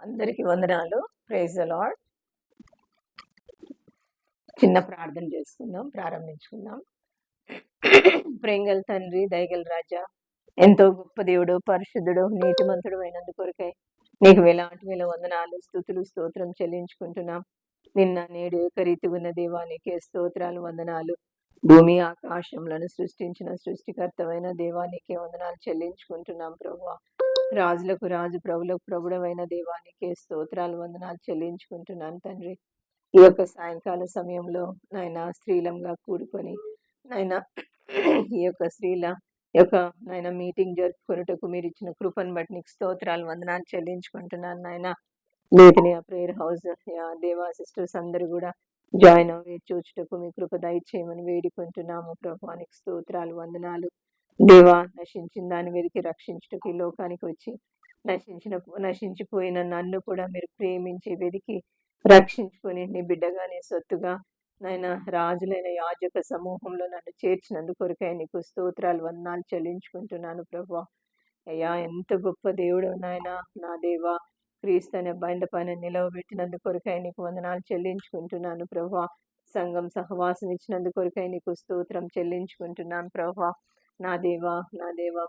అందరికి వందనాలు. Praise the Lord. చిన్న ప్రార్థన చేసుకుందాం, ప్రారంభించుకుందాం. ప్రేంగల్ తండ్రి, దయగల రాజా, ఎంతో గొప్ప దేవుడు, పరిశుద్ధుడు, నీతిమంతుడు అయినందు కొరకై నీకు వేల వందనాలు, స్తుతులు, స్తోత్రం చెల్లించుకుంటున్నాం. నిన్న నేడు ఏకరీతిగా ఉన్న దేవానికి స్తోత్రాలు, వందనాలు. భూమి ఆకాశములను సృష్టించిన సృష్టికర్తమైన దేవానికి వందనాలు చెల్లించుకుంటున్నాం ప్రభువా. రాజులకు రాజు, ప్రభులకు ప్రభుడమైన దేవానికి స్తోత్రాలు, వందనాలు చెల్లించుకుంటున్నాను తండ్రి. ఈ యొక్క సాయంకాల సమయంలో నాయన స్త్రీలంగా కూడుకొని నాయన ఈ యొక్క స్త్రీల యొక్క నాయన మీటింగ్ జరుపుకున్నటకు మీరు ఇచ్చిన కృపను బట్టి నీకు స్తోత్రాలు, వందనాలు చెల్లించుకుంటున్నాను నాయన. లేఖని ప్రేయర్ హౌస్ దేవా సిస్టర్స్ అందరూ కూడా జాయిన్ అవ్వే చూచుటకు మీ కృప దయచేయమని వేడుకుంటున్నాము ప్రభువానికి స్తోత్రాలు, వందనాలు. దేవా, నశించిన దాన్ని వెతికి రక్షించుటకు ఈ లోకానికి వచ్చి నశించిపోయిన నన్ను కూడా మీరు ప్రేమించి వెతికి రక్షించుకొని నీ బిడ్డగా నీ సొత్తుగా నాయన రాజులైన యాజక సమూహంలో నన్ను చేర్చినందుకు కొరకై నీకు స్తోత్రాలు, వందనాలు చెల్లించుకుంటున్నాను ప్రభువా. అయ్యా, ఎంత గొప్ప దేవుడు నాయన నా దేవా. క్రీస్తు అనే బండ పైన నిలవబెట్టినందుకు కొరకై నీకు వందనాలు చెల్లించుకుంటున్నాను ప్రభువా. సంఘం సహవాసం ఇచ్చినందుకు కొరకై నీకు స్తోత్రం చెల్లించుకుంటున్నాను ప్రభువా. నా దేవా,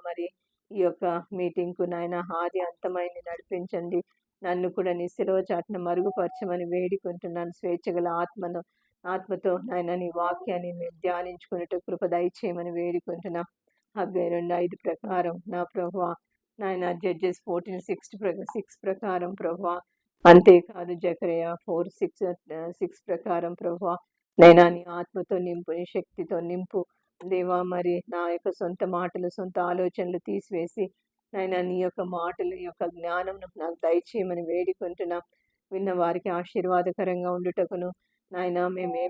మరి ఈ యొక్క మీటింగ్కు నాయన ఆది అంతమైంది నడిపించండి. నన్ను కూడా నీ శిలువ చాటున మరుగుపరచమని వేడుకుంటున్నాను. స్వేచ్ఛగల ఆత్మతో నాయన నీ వాక్యాన్ని మేము ధ్యానించుకున్నట్టు కృప దయచేయమని వేడుకుంటున్నాం. Haggai 2:5 ప్రకారం నా ప్రభువా నాయన, జడ్జెస్ 14:6 ప్రకారం ప్రభువా. అంతేకాదు జకరియా 4:6 ప్రకారం ప్రభువా నైనా నీ ఆత్మతో నింపు, నీ శక్తితో నింపు దేవా. మరి నా యొక్క సొంత మాటలు, సొంత ఆలోచనలు తీసివేసి నాయన నీ యొక్క మాటలు, నీ యొక్క జ్ఞానం నాకు దయచేయమని వేడుకుంటున్నాం. విన్న వారికి ఆశీర్వాదకరంగా ఉండుటకును నాయన మేము ఏ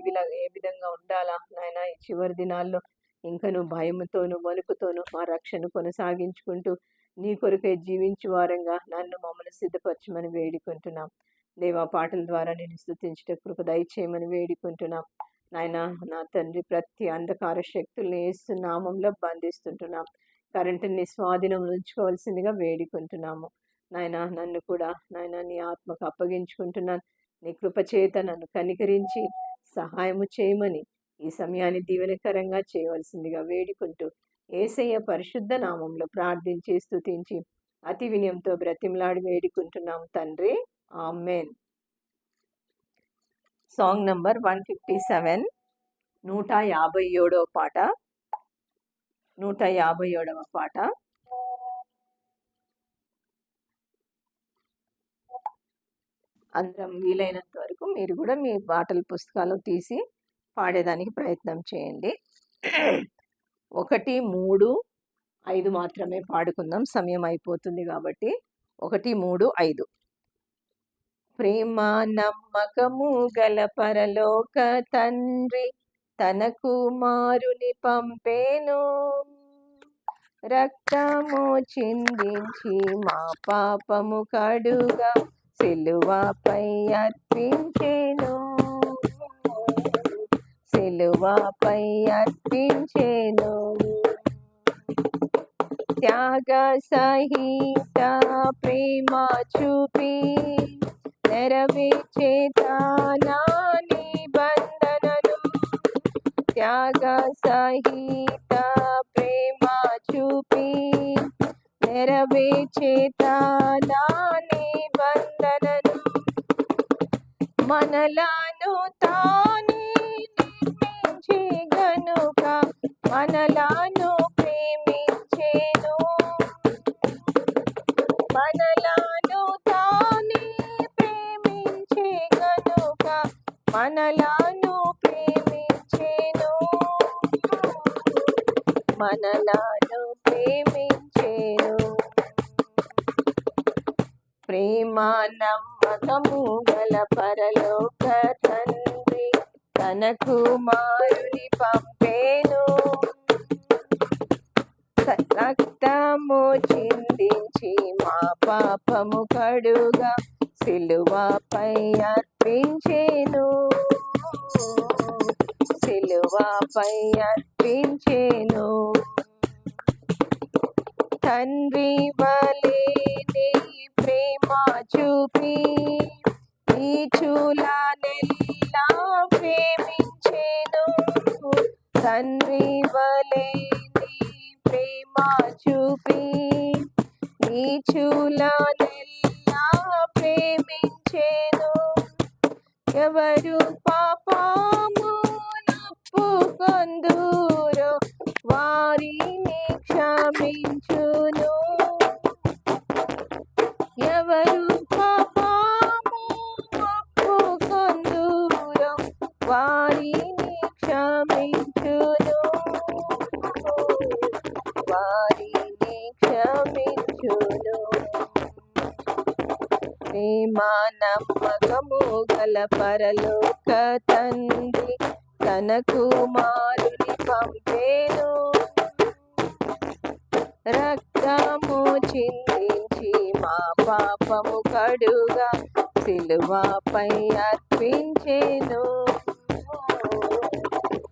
విధంగా ఉండాలా నాయన ఈ చివరి దినాల్లో ఇంకను భయముతోను వణుకుతోను మా రక్షణ కొనసాగించుకుంటూ నీ కొరకై జీవించు వారంగా నన్ను మమ్మల్ని సిద్ధపరచమని వేడుకుంటున్నాం దేవా. పాటల ద్వారా నేను స్తుతించుట కృప దయచేయమని వేడుకుంటున్నాం నాయన. నా తండ్రి, ప్రతి అంధకార శక్తుల్ని యేసు నామంలో బంధిస్తుంటున్నాం. కరెంటుని స్వాధీనం ఉంచుకోవాల్సిందిగా వేడుకుంటున్నాము నాయన. నన్ను కూడా నాయన నీ ఆత్మకు అప్పగించుకుంటున్నాను. నీ కృపచేత నన్ను కనికరించి సహాయము చేయమని ఈ సమయాన్ని దీవెనకరంగా చేయవలసిందిగా వేడుకుంటూ యేసయ్య పరిశుద్ధ నామంలో ప్రార్థించి స్తుతించి అతి వినయంతో బ్రతిమలాడి వేడుకుంటున్నాం తండ్రి, ఆమేన్. సాంగ్ నంబర్ 157, 157వ పాట. 157వ పాట. అందరం వీలైనంత వరకు మీరు కూడా మీ పాటల పుస్తకాలు తీసి పాడేదానికి ప్రయత్నం చేయండి. 1, 3, 5 మాత్రమే పాడుకుందాం, సమయం అయిపోతుంది కాబట్టి. 1, 3, 5. ప్రేమ నమ్మకము గల పరలోక తండ్రి తన కుమారుని పంపేను, రక్తము చిందించి మా పాపము కడుగా సిలువపై అర్పించేను, సిలువపై అర్పించేను. త్యాగ సహిత ప్రేమ చూపి నెరవేర్చేత నా నిబంధనను, త్యాగ సహిత ప్రేమ చూపి నెరవేర్చేత నా నిబంధనను. మనలను తానే నిర్మించి గనుక మనలను ప్రేమించేను, మనలను తానే ప్రేమించే గనుక మనలను ప్రేమించేను, మనలను ప్రేమించేను. ప్రేమ నమ్మకము గల పరలోక తండ్రి తన కుమారుని పంపేను, రక్తము చిందించి మా పాపము కడుగా సిలువపై అర్పించేను, సిలువపై అర్పించేను. తండ్రి వలె నీ ప్రేమ చూపి నీచులనెల్లా ప్రేమించెను. తండ్రి వలె నీ ప్రేమ చూపి నీచులనెల్లా ప్రేమించెను. ఎవరు పాపమునొప్పుకొందురో వారిని క్షమించును. ఎవరు పాపము ఒప్పుకొందురో వారిని క్షమించును. వారిని క్షమించును. ప్రేమ నమ్మకము గల పరలోక తండ్రి తన కుమారుని పంపేను. రక్తము చిందించి మా పాపము కడుగా సిలువపై అర్పించెను.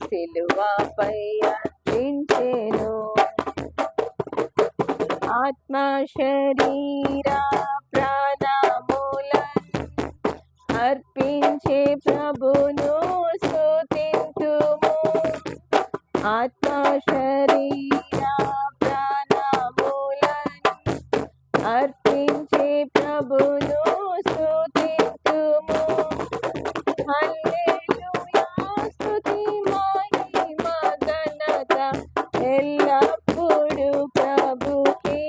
సిలువపై అర్పించెను. ఆత్మ శరీర ప్రాణములను అర్పించే ప్రభును స్తుతింతుము. ఆత్మ శరీర ప్రాణములను అర్పించే ప్రభును స్తుతింతుము. హల్లెలూయా స్తుతి మహిమ ఘనత ఎల్లప్పుడూ ప్రభుకే.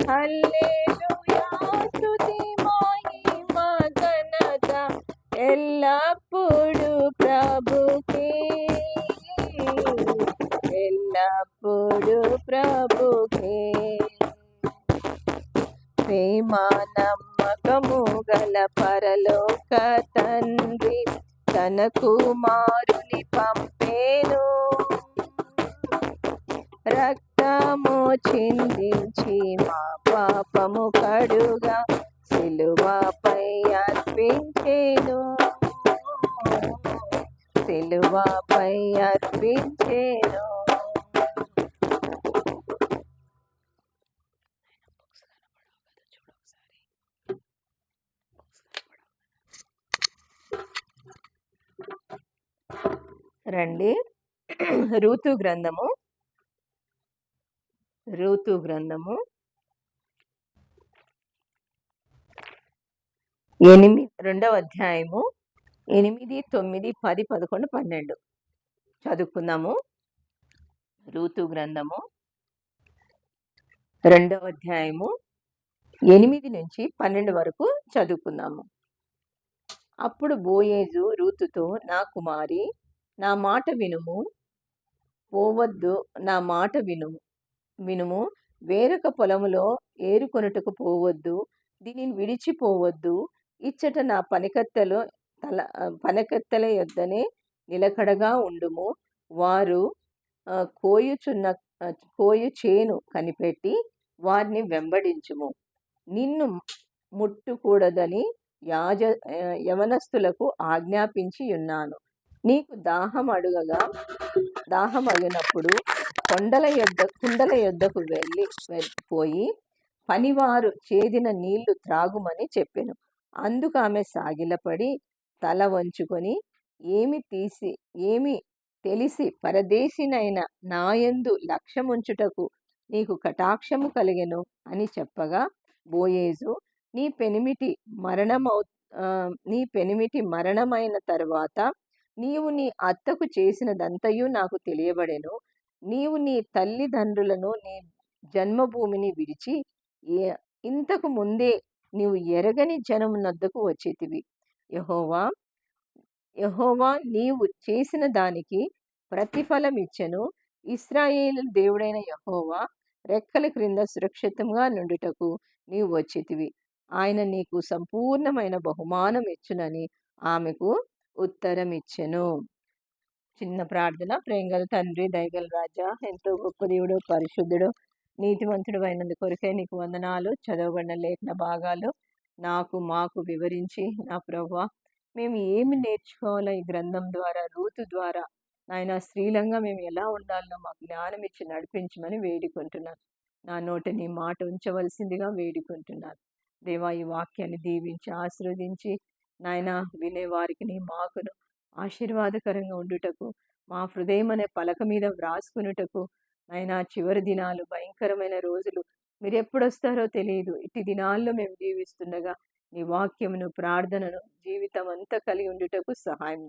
హల్లెలూయా స్తుతి మహిమ ఘనత ఎల్లప్పుడూ ప్రభుకే. ఎల్లప్పుడూ ప్రభుకే. ప్రేమ నమ్మకము గల పరలోక తండ్రి తన కుమారుని పంపేను. రక్తము చిందించి మా పాపము కడుగా సిలువపై అర్పించెను. సిలువపై అర్పించెను. రండి, రూతు గ్రంథము 2వ అధ్యాయము 8, 9, 10, 11, 12 చదువుకుందాము. రూతు గ్రంథము 2వ అధ్యాయము 8 నుంచి 12 వరకు చదువుకుందాము. అప్పుడు బోయేజు రూతుతో, నా కుమారి, నా మాట వినుము, పోవద్దు, నా మాట వినుము. వేరొక పొలములో ఏరుకొనుటకు పోవద్దు, దీనిని విడిచిపోవద్దు. ఇచ్చట నా పనికత్తెల యొద్దనే నిలకడగా ఉండుము. వారు కోయు చేను కనిపెట్టి వారిని వెంబడించుము. నిన్ను ముట్టుకూడదని యవనస్తులకు ఆజ్ఞాపించి ఉన్నాను. నీకు దాహమగినప్పుడు కుండల యొద్దకు పోయి పనివారు చేదిన నీళ్లు త్రాగుమని చెప్పెను. అందుకు ఆమె సాగిలపడి తల వంచుకొని, ఏమి తెలిసి పరదేశినైన నాయందు లక్ష్యముంచుటకు నీకు కటాక్షము కలిగెను అని చెప్పగా, బోయేజు, నీ పెనిమిటి మరణమైన తరువాత నీవు నీ అత్తకు చేసినదంతయు నాకు తెలియబడెను. నీవు నీ తల్లిదండ్రులను, నీ జన్మభూమిని విడిచి ఇంతకు ముందే నీవు ఎరగని జనమునొద్దకు వచ్చితివి. యెహోవా నీవు చేసిన దానికి ప్రతిఫలమిచ్చెను. ఇశ్రాయేలు దేవుడైన యెహోవా రెక్కల క్రింద సురక్షితంగా నుండుటకు నీవు వచ్చితివి. ఆయన నీకు సంపూర్ణమైన బహుమానం ఇచ్చునని ఆమెకు ఉత్తరమిచ్చెను. చిన్న ప్రార్థన. ప్రేమగల తండ్రి, దయగల రాజా, ఎంతో గొప్ప దేవుడు, పరిశుద్ధుడు, నీతివంతుడు అయినందు కొరకే నీకు వందనాలు. చదవబడిన లేఖన భాగాలు మాకు వివరించి, నా ప్రభువా, మేము ఏమి నేర్చుకోవాలో ఈ గ్రంథం ద్వారా, రూతు ద్వారా, నాయన స్త్రీలంగా మేము ఎలా ఉండాలో మాకు జ్ఞానం ఇచ్చి నడిపించమని వేడుకుంటున్నాను. నా నోట నీ మాట ఉంచవలసిందిగా వేడుకుంటున్నాను. దేవా, ఈ వాక్యాన్ని దీవించి, ఆశీర్వదించి, నాయనా వినేవారికి నీ మాకును ఆశీర్వాదకరంగా ఉండుటకు, మా హృదయం అనే పలక మీద వ్రాసుకునుటకు, నాయనా చివరి దినాలు భయంకరమైన రోజులు మీరెప్పుడొస్తారో తెలియదు. ఇట్టి దినాల్లో మేము జీవిస్తుండగా నీ వాక్యమును, ప్రార్థనను జీవితం అంతా కలిగి ఉండుటకు సహాయం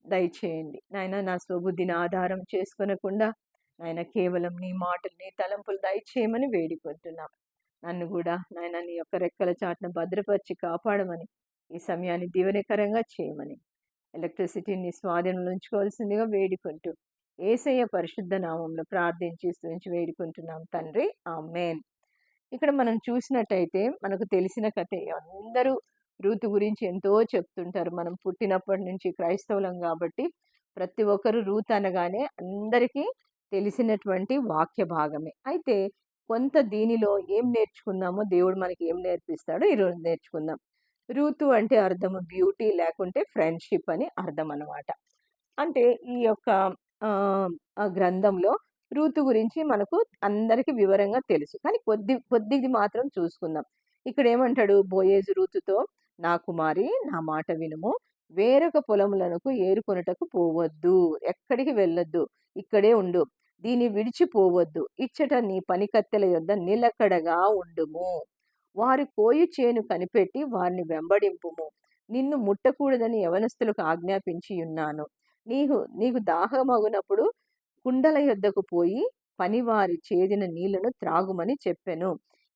దయచేయండి. నాయనా నా స్వబుద్ధిని ఆధారం చేసుకొనకుండా నాయన కేవలం నీ మాటలు, నీ తలంపులు దయచేయమని వేడుకుంటున్నాం. నన్ను కూడా నాయన నీ యొక్క రెక్కల చాటున భద్రపరిచి కాపాడమని, ఈ సమయాన్ని దీవెనకరంగా చేయమని, ఎలక్ట్రిసిటీని నీ స్వాధీనంలో ఉంచుకోవాల్సిందిగా వేడుకుంటూ యేసయ్య పరిశుద్ధ నామంలో ప్రార్థించి స్తుతించి వేడుకుంటున్నాం తండ్రి. ఆమేన్. ఇక్కడ మనం చూసినట్టయితే మనకు తెలిసిన కథే. అందరూ రూతు గురించి ఎంతో చెప్తుంటారు. మనం పుట్టినప్పటి నుంచి క్రైస్తవులం కాబట్టి ప్రతి ఒక్కరు రూత్ అనగానే అందరికీ తెలిసినటువంటి వాక్య భాగమే. అయితే కొంత దీనిలో ఏం నేర్చుకుందామో, దేవుడు మనకి ఏం నేర్పిస్తాడో ఈరోజు నేర్చుకుందాం. రూతు అంటే అర్థము బ్యూటీ లేకుంటే ఫ్రెండ్‌షిప్ అని అర్థం అన్నమాట. అంటే ఈ యొక్క ఆ గ్రంథంలో రూతు గురించి మనకు అందరికి వివరంగా తెలుసు. కానీ కొద్దిది మాత్రం చూసుకుందాం. ఇక్కడేమంటాడు బోయేజు రూతుతో, "నా కుమారి నా మాట వినుము. వేరొక పొలములకు ఏరుకొనుటకు పోవద్దు. ఎక్కడికి వెళ్ళొద్దు. ఇక్కడే ఉండు. దీన్ని విడిచిపోవద్దు. ఇచ్చట నీ పనికత్తెల యొద్ద నిలకడగా ఉండుము. వారి కోయు చేను కనిపెట్టి వారిని వెంబడింపుము. నిన్ను ముట్టకూడదని యవనస్తులకు ఆజ్ఞాపించి ఉన్నాను. నీకు దాహమగునప్పుడు కుండల యొద్దకు పోయి పనివారి చేదిన నీళ్లను త్రాగుమని చెప్పెను."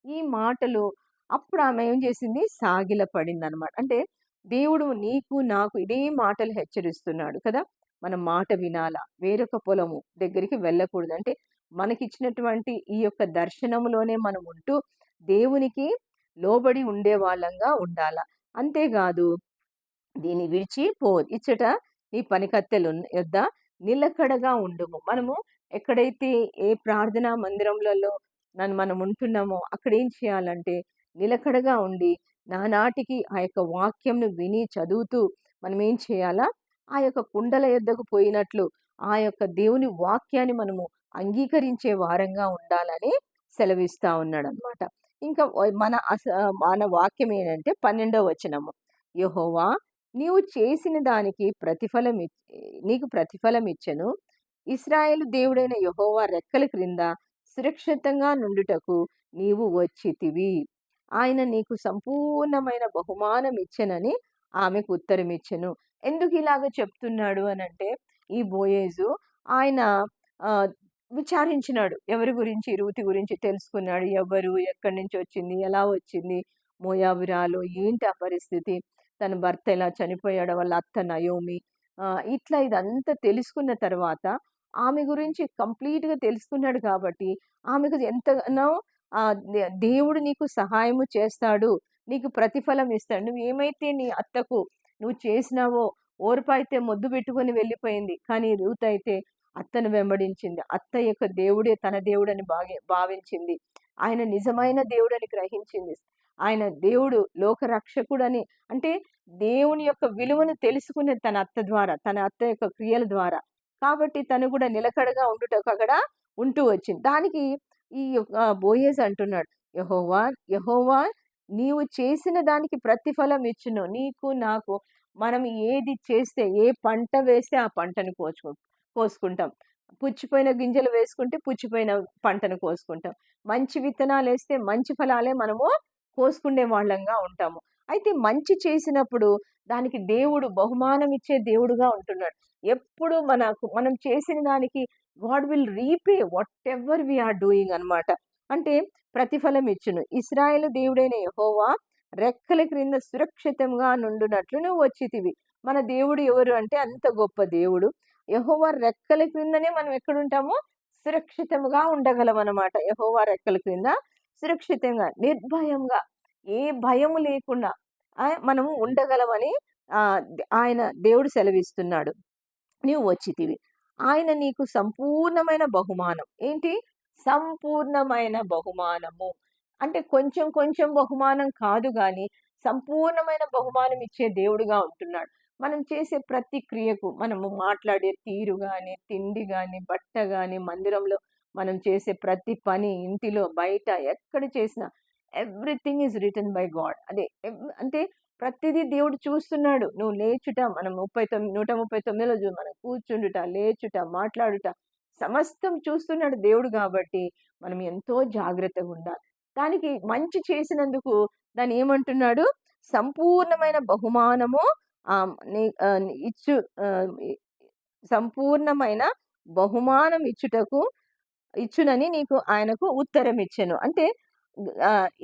ఈ మాటలు అప్పుడు ఆమె ఏం చేసింది? సాగిలపడిందనమాట. అంటే దేవుడు నీకు, నాకు ఇదే మాటలు హెచ్చరిస్తున్నాడు కదా! మనం మాట వినాలా. వేరొక పొలము దగ్గరికి వెళ్ళకూడదు. అంటే మనకిచ్చినటువంటి ఈ యొక్క దర్శనములోనే మనం ఉంటూ దేవునికి లోబడి ఉండే వాళ్ళంగా ఉండాల. అంతేకాదు దీన్ని విడిచి ఇచ్చట నీ పనికత్తెల యొద్ద నిలకడగా ఉండుము. మనము ఎక్కడైతే ఏ ప్రార్థనా మందిరములలో మనం ఉంటున్నామో అక్కడ ఏం చేయాలంటే నిలకడగా ఉండి నానాటికి ఆ యొక్క వాక్యంను విని చదువుతూ మనం ఏం చేయాలా? ఆ యొక్క కుండల యొద్దకు పోయినట్లు ఆ యొక్క దేవుని వాక్యాన్ని మనము అంగీకరించే వారంగా ఉండాలని సెలవిస్తా ఉన్నాడన్నమాట. ఇంకా మన వాక్యం ఏంటంటే 12వ వచనము. యెహోవా నీవు చేసిన దానికి నీకు ప్రతిఫలమిచ్చెను. ఇశ్రాయేలు దేవుడైన యెహోవా రెక్కల క్రింద సురక్షితంగా నుండుటకు నీవు వచ్చితివి. ఆయన నీకు సంపూర్ణమైన బహుమానం ఇచ్చెనని ఆమెకు ఉత్తరమిచ్చెను. ఎందుకు ఇలాగ చెప్తున్నాడు అనంటే, ఈ బోయేజు ఆయన ఆహ్, విచారించినాడు. ఎవరి గురించి? రూతు గురించి తెలుసుకున్నాడు. ఎవరు? ఎక్కడి నుంచి వచ్చింది? ఎలా వచ్చింది? మోయాబురాలు. ఏంటి ఆ పరిస్థితి? తన భర్త ఎలా చనిపోయాడు? వాళ్ళ అత్త నయోమి. ఇట్లా ఇదంతా తెలుసుకున్న తర్వాత ఆమె గురించి కంప్లీట్‌గా తెలుసుకున్నాడు కాబట్టి ఆమెకు ఎంతగానో దేవుడు నీకు సహాయము చేస్తాడు. నీకు ప్రతిఫలం ఇస్తాడు. నువ్వేమైతే నీ అత్తకు నువ్వు చేసినావో, ఓర్ప అయితే మొద్దు పెట్టుకొని వెళ్ళిపోయింది. కానీ రూత్ అయితే అత్తను వెంబడించింది. అత్త యొక్క దేవుడే తన దేవుడని భావించింది. ఆయన నిజమైన దేవుడని గ్రహించింది. ఆయన దేవుడు లోకరక్షకుడని, అంటే దేవుని యొక్క విలువను తెలుసుకునేది తన అత్త ద్వారా, తన అత్త యొక్క క్రియల ద్వారా. కాబట్టి తను కూడా నిలకడగా ఉండుటకు అక్కడ ఉంటూ వచ్చింది. దానికి ఈ యొక్క బోయేజు అంటున్నాడు, యెహోవా యెహోవా నీవు చేసిన దానికి ప్రతిఫలం ఇచ్చును. నీకు నాకు మనం ఏది చేస్తే, ఏ పంట వేస్తే ఆ పంటను కోసుకుంటాం. పుచ్చిపోయిన గింజలు వేసుకుంటే పుచ్చిపోయిన పంటను కోసుకుంటాం. మంచి విత్తనాలేస్తే మంచి ఫలాలే మనము కోసుకునే వాళ్ళంగా ఉంటాము. అయితే మంచి చేసినప్పుడు దానికి దేవుడు బహుమానం ఇచ్చే దేవుడుగా ఉంటున్నాడు. ఎప్పుడు మనం చేసిన దానికి God will repay whatever we are doing అన్నమాట. అంటే ప్రతిఫలం ఇచ్చును. ఇశ్రాయేలు దేవుడైన యెహోవా రెక్కల క్రింద సురక్షితంగా నుండునట్లు నువ్వు వచ్చితివి. మన దేవుడు ఎవరు అంటే అంత గొప్ప దేవుడు. యెహోవా రెక్కల క్రిందనే మనం ఎక్కడుంటామో సురక్షితంగా ఉండగలమనమాట. యెహోవా రెక్కల క్రింద సురక్షితంగా, నిర్భయంగా, ఏ భయము లేకుండా మనము ఉండగలమని ఆయన దేవుడు సెలవిస్తున్నాడు. నీవు వచ్చితివి. ఆయన నీకు సంపూర్ణమైన బహుమానం. ఏంటి? సంపూర్ణమైన బహుమానము. అంటే కొంచెం కొంచెం బహుమానం కాదు గానీ, సంపూర్ణమైన బహుమానం ఇచ్చే దేవుడుగా ఉంటున్నాడు. మనం చేసే ప్రతి క్రియకు, మనము మాట్లాడే తీరు గాని, తిండి గాని, బట్ట గాని, మందిరంలో మనం చేసే ప్రతి పని ఇంటిలో, బయట ఎక్కడ చేసినా everything is written by God. అదే అంటే ప్రతిదీ దేవుడు చూస్తున్నాడు. నువ్వు లేచుట మనం 139లో మనం కూర్చుండుట, లేచుట, మాట్లాడుట సమస్తం చూస్తున్నాడు దేవుడు గాబట్టి, మనం ఎంతో జాగ్రత్తగుండాలి. దానికి మంచి చేసినందుకు దాన్నేమంటున్నాడు? సంపూర్ణమైన బహుమానము నీ ఇచ్చు ఇ సంపూర్ణమైన బహుమానం ఇచ్చునని ఆయనకు ఉత్తరం ఇచ్చెను. అంటే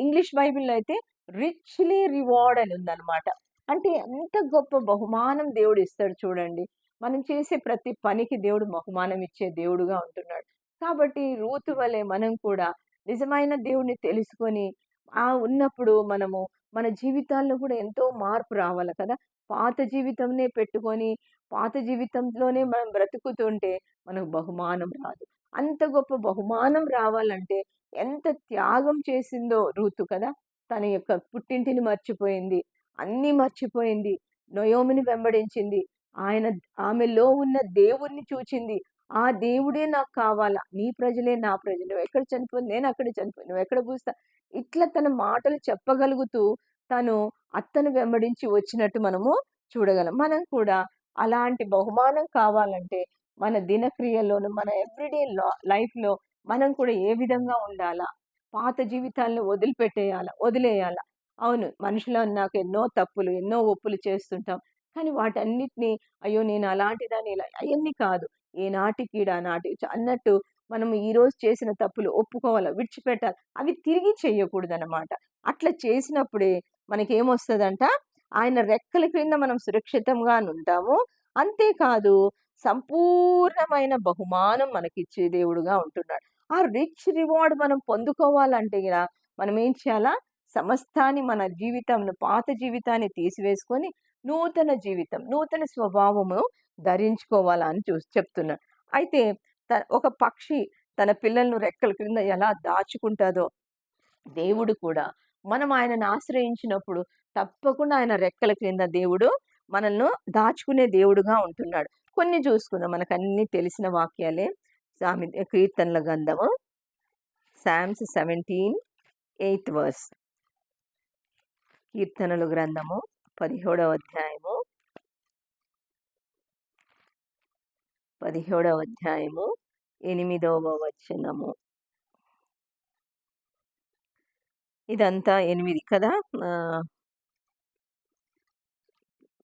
ఇంగ్లీష్ బైబిల్‌లో అయితే రిచ్‌లీ రివార్డ్ అని ఉందన్నమాట. అంటే ఎంత గొప్ప బహుమానం దేవుడు ఇస్తాడు చూడండి. మనం చేసే ప్రతి పనికి దేవుడు బహుమానం ఇచ్చే దేవుడుగా ఉంటున్నాడు. కాబట్టి రూతు వలె మనం కూడా నిజమైన దేవుడిని తెలుసుకొని ఉన్నప్పుడు మనము మన జీవితాల్లో కూడా ఎంతో మార్పు రావాలి కదా! పాత జీవితంనే పెట్టుకొని, పాత జీవితంలోనే మనం బ్రతుకుతుంటే మనకు బహుమానం రాదు. అంత గొప్ప బహుమానం రావాలంటే ఎంత త్యాగం చేసిందో రూతు కదా! తన యొక్క పుట్టింటిని మర్చిపోయింది. అన్నీ మర్చిపోయింది. నయోమిని వెంబడించింది. ఆమెలో ఉన్న దేవుడిని చూచింది. ఆ దేవుడే నాకు కావాలా. నీ ప్రజలే నా ప్రజలు. నువ్వెక్కడ చనిపోయి నేనక్కడ చనిపోయి. నువ్వెక్కడ పూజిస్తా ఇట్లా తన మాటలు చెప్పగలుగుతూ తను అత్తను వెంబడించి వచ్చినట్టు మనము చూడగలం. మనం కూడా అలాంటి బహుమానం కావాలంటే మన దినక్రియల్లోను, మన ఎవ్రీడే లైఫ్‌లో మనం కూడా ఏ విధంగా ఉండాలా? పాత జీవితాలను వదిలేయాలా. అవును. మనుషులన్నాక ఎన్నో తప్పులు, ఎన్నో ఒప్పులు చేస్తుంటాం. కానీ వాటన్నిటిని అయ్యో! నేను అలాంటి దాన్ని ఇలా అయన్నీ కాదు. ఏనాటికీడు ఆనాటి అన్నట్టు మనం ఈరోజు చేసిన తప్పులు ఒప్పుకోవాలా, విడిచిపెట్టాలి. అవి తిరిగి చెయ్యకూడదనమాట. అట్లా చేసినప్పుడే మనకేమొస్తదంట, ఆయన రెక్కల క్రింద మనం సురక్షితంగానుంటాము. అంతేకాదు సంపూర్ణమైన బహుమానం మనకిచ్చే దేవుడుగా ఉంటున్నాడు. ఆ రిచ్ రివార్డ్ మనం పొందుకోవాలంటే మనం ఏం చేయాలా? సమస్తాన్ని మన జీవితంలో పాత జీవితాన్ని తీసివేసుకొని నూతన జీవితం, నూతన స్వభావము ధరించుకోవాలా అని చెప్తున్నాడు. అయితే ఒక పక్షి తన పిల్లలను రెక్కల క్రింద ఎలా దాచుకుంటాదో దేవుడు కూడా మనం ఆయనను ఆశ్రయించినప్పుడు తప్పకుండా ఆయన రెక్కల క్రింద దేవుడు మనల్ని దాచుకునే దేవుడుగా ఉంటున్నాడు. కొన్ని చూసుకుందాం. మనకన్నీ తెలిసిన వాక్యాలే. కీర్తనల గ్రంథము సామ్స్ 17 8th వర్స్. కీర్తనల గ్రంథము 17వ అధ్యాయము 8వ వచనము. ఇదంతా 8 కదా!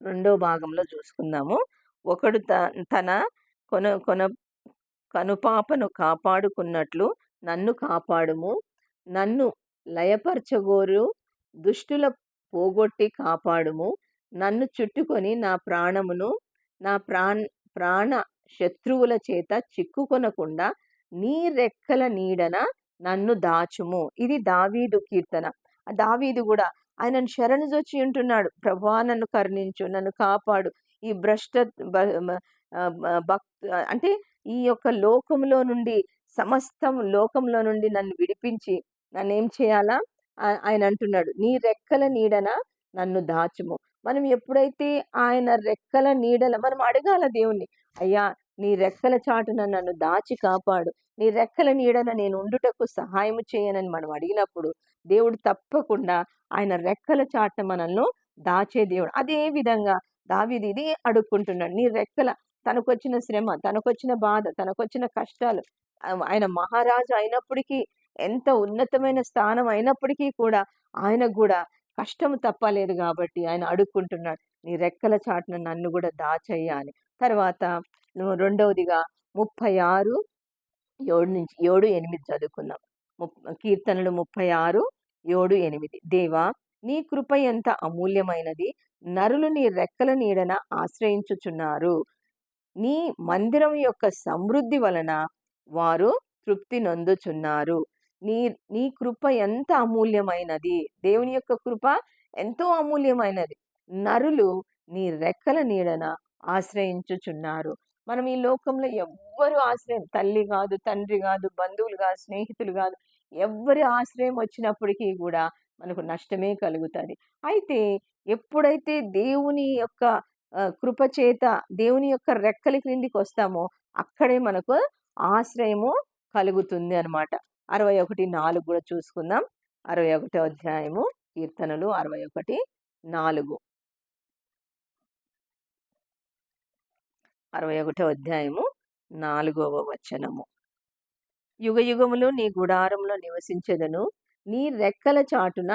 రెండో భాగంలో చూసుకుందాము. ఒకడు తన కనుపాపను కాపాడుకున్నట్లు నన్ను కాపాడుము. నన్ను లయపరచగోరు దుష్టుల పోగొట్టి కాపాడుము. నన్ను చుట్టుకొని నా ప్రాణ శత్రువుల చేత చిక్కుకొనకుండా నీ రెక్కల నీడన నన్ను దాచుము. ఇది దావీదు కీర్తన. దావీదు కూడా ఆయనను శరణుజొచ్చి ఉంటున్నాడు. ప్రభువా నన్ను కరుణించు, నన్ను కాపాడు. ఈ అంటే ఈ యొక్క సమస్తం లోకంలో నుండి నన్ను విడిపించి నన్నేం చేయాలా? ఆయన అంటున్నాడు, నీ రెక్కల నీడన నన్ను దాచుము. మనం ఎప్పుడైతే ఆయన రెక్కల నీడల మనం అడగాల దేవుణ్ణి, అయ్యా నీ రెక్కల చాటున నన్ను దాచి కాపాడు. నీ రెక్కల నీడన నేను ఉండుటకు సహాయము చేయనని మనం అడిగినప్పుడు దేవుడు తప్పకుండా ఆయన రెక్కల చాటున మనల్ని దాచే దేవుడు. అదే విధంగా దావీదు ఇది అడుక్కుంటున్నాడు. నీ రెక్కల తనకొచ్చిన శ్రమ, తనకొచ్చిన బాధ, తనకొచ్చిన కష్టాలు ఆయన మహారాజు అయినప్పటికీ, ఎంత ఉన్నతమైన స్థానం అయినప్పటికీ కూడా ఆయనకు కూడా కష్టం తప్పలేదు కాబట్టి ఆయన అడుక్కుంటున్నాడు. నీ రెక్కల చాటున నన్ను కూడా దాచయ్యా అని. తర్వాత రెండవదిగా 36 7 8 చదువుకుందాం. కీర్తనలు 36 7 8. దేవా నీ కృప ఎంత అమూల్యమైనది. నరులు నీ రెక్కల నీడన ఆశ్రయించుచున్నారు. నీ మందిరం యొక్క సమృద్ధి వలన వారు తృప్తి నొందుచున్నారు. నీ కృప ఎంత అమూల్యమైనది. దేవుని యొక్క కృప ఎంతో అమూల్యమైనది. నరులు నీ రెక్కల నీడన ఆశ్రయించుచున్నారు. మనం ఈ లోకంలో ఎవ్వరు ఆశ్రయం, తల్లి కాదు, తండ్రి కాదు, బంధువులు కాదు, స్నేహితులు కాదు, ఎవ్వరి ఆశ్రయం వచ్చినప్పటికీ కూడా మనకు నష్టమే కలుగుతుంది. అయితే ఎప్పుడైతే దేవుని యొక్క కృప చేత దేవుని యొక్క రెక్కల క్రిందికి వస్తామో అక్కడే మనకు ఆశ్రయము కలుగుతుంది అనమాట. 61:4 కూడా చూసుకుందాం. 61 అధ్యాయము కీర్తనలు 61:4. 61 అధ్యాయము 4వ వచనము. యుగయుగములు నీ గుడారంలో నివసించెదను, నీ రెక్కల చాటున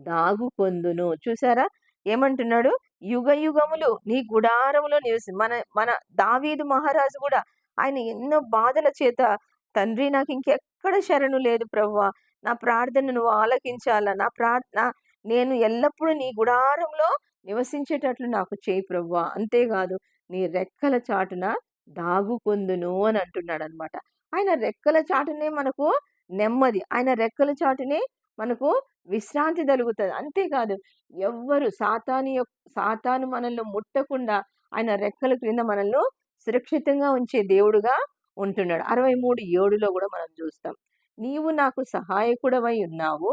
దాగుకొందును. చూసారా ఏమంటున్నాడు? యుగయుగములు నీ గుడారములో మన మన దావీదు మహారాజు కూడా ఆయన ఎన్నో బాధల చేత, తండ్రి నాకు ఇంకెక్కడ శరణు లేదు ప్రభువా, నా ప్రార్థన నువ్వు ఆలకించాలా, నేను ఎల్లప్పుడూ నీ గుడారంలో నివసించేటట్లు నాకు చేయి ప్రభువా, అంతేకాదు నీ రెక్కల చాటున దాగుకొందును అని అంటున్నాడు అనమాట. ఆయన రెక్కల చాటునే మనకు నెమ్మది. ఆయన రెక్కల చాటునే మనకు విశ్రాంతి కలుగుతది. అంతేకాదు ఎవ్వరు సాతాను మనల్ని ముట్టకుండా ఆయన రెక్కల క్రింద మనల్ని సురక్షితంగా ఉంచే దేవుడుగా ఉంటున్నాడు. 63:7 కూడా మనం చూస్తాం. నీవు నాకు సహాయకుడవై ఉన్నావు.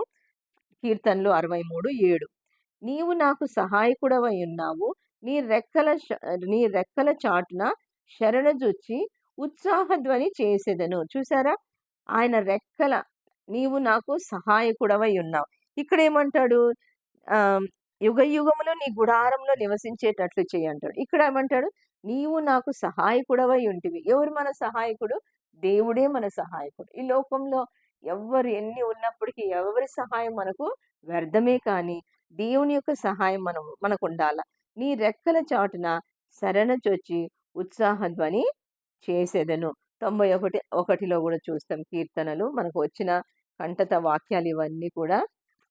కీర్తనలు 63:7. నీవు నాకు సహాయకుడవై ఉన్నావు, నీ రెక్కల చాటున శరణజొచ్చి ఉత్సాహధ్వని చేసేదను. చూసారా ఆయన రెక్కల, నీవు నాకు సహాయకుడవై ఉన్నావు. ఇక్కడ ఏమంటాడు? యుగయుగములు నీ గుడారంలో నివసించేటట్లు చేయి అంటాడు. ఇక్కడ ఏమంటాడు? నీవు నాకు సహాయకుడవై ఉంటివి. ఎవరు మన సహాయకుడు? దేవుడే మన సహాయకుడు. ఈ లోకంలో ఎవ్వరు ఎన్ని ఉన్నప్పటికీ ఎవరి సహాయం మనకు వ్యర్థమే, కానీ దేవుని యొక్క సహాయం మనకు ఉండాల. నీ రెక్కల చాటున శరణజొచ్చి ఉత్సాహధ్వని చేసేదను. 91:1 కూడా చూస్తాం. కీర్తనలు మనకు వచ్చిన కంటత వాక్యాలు ఇవన్నీ కూడా.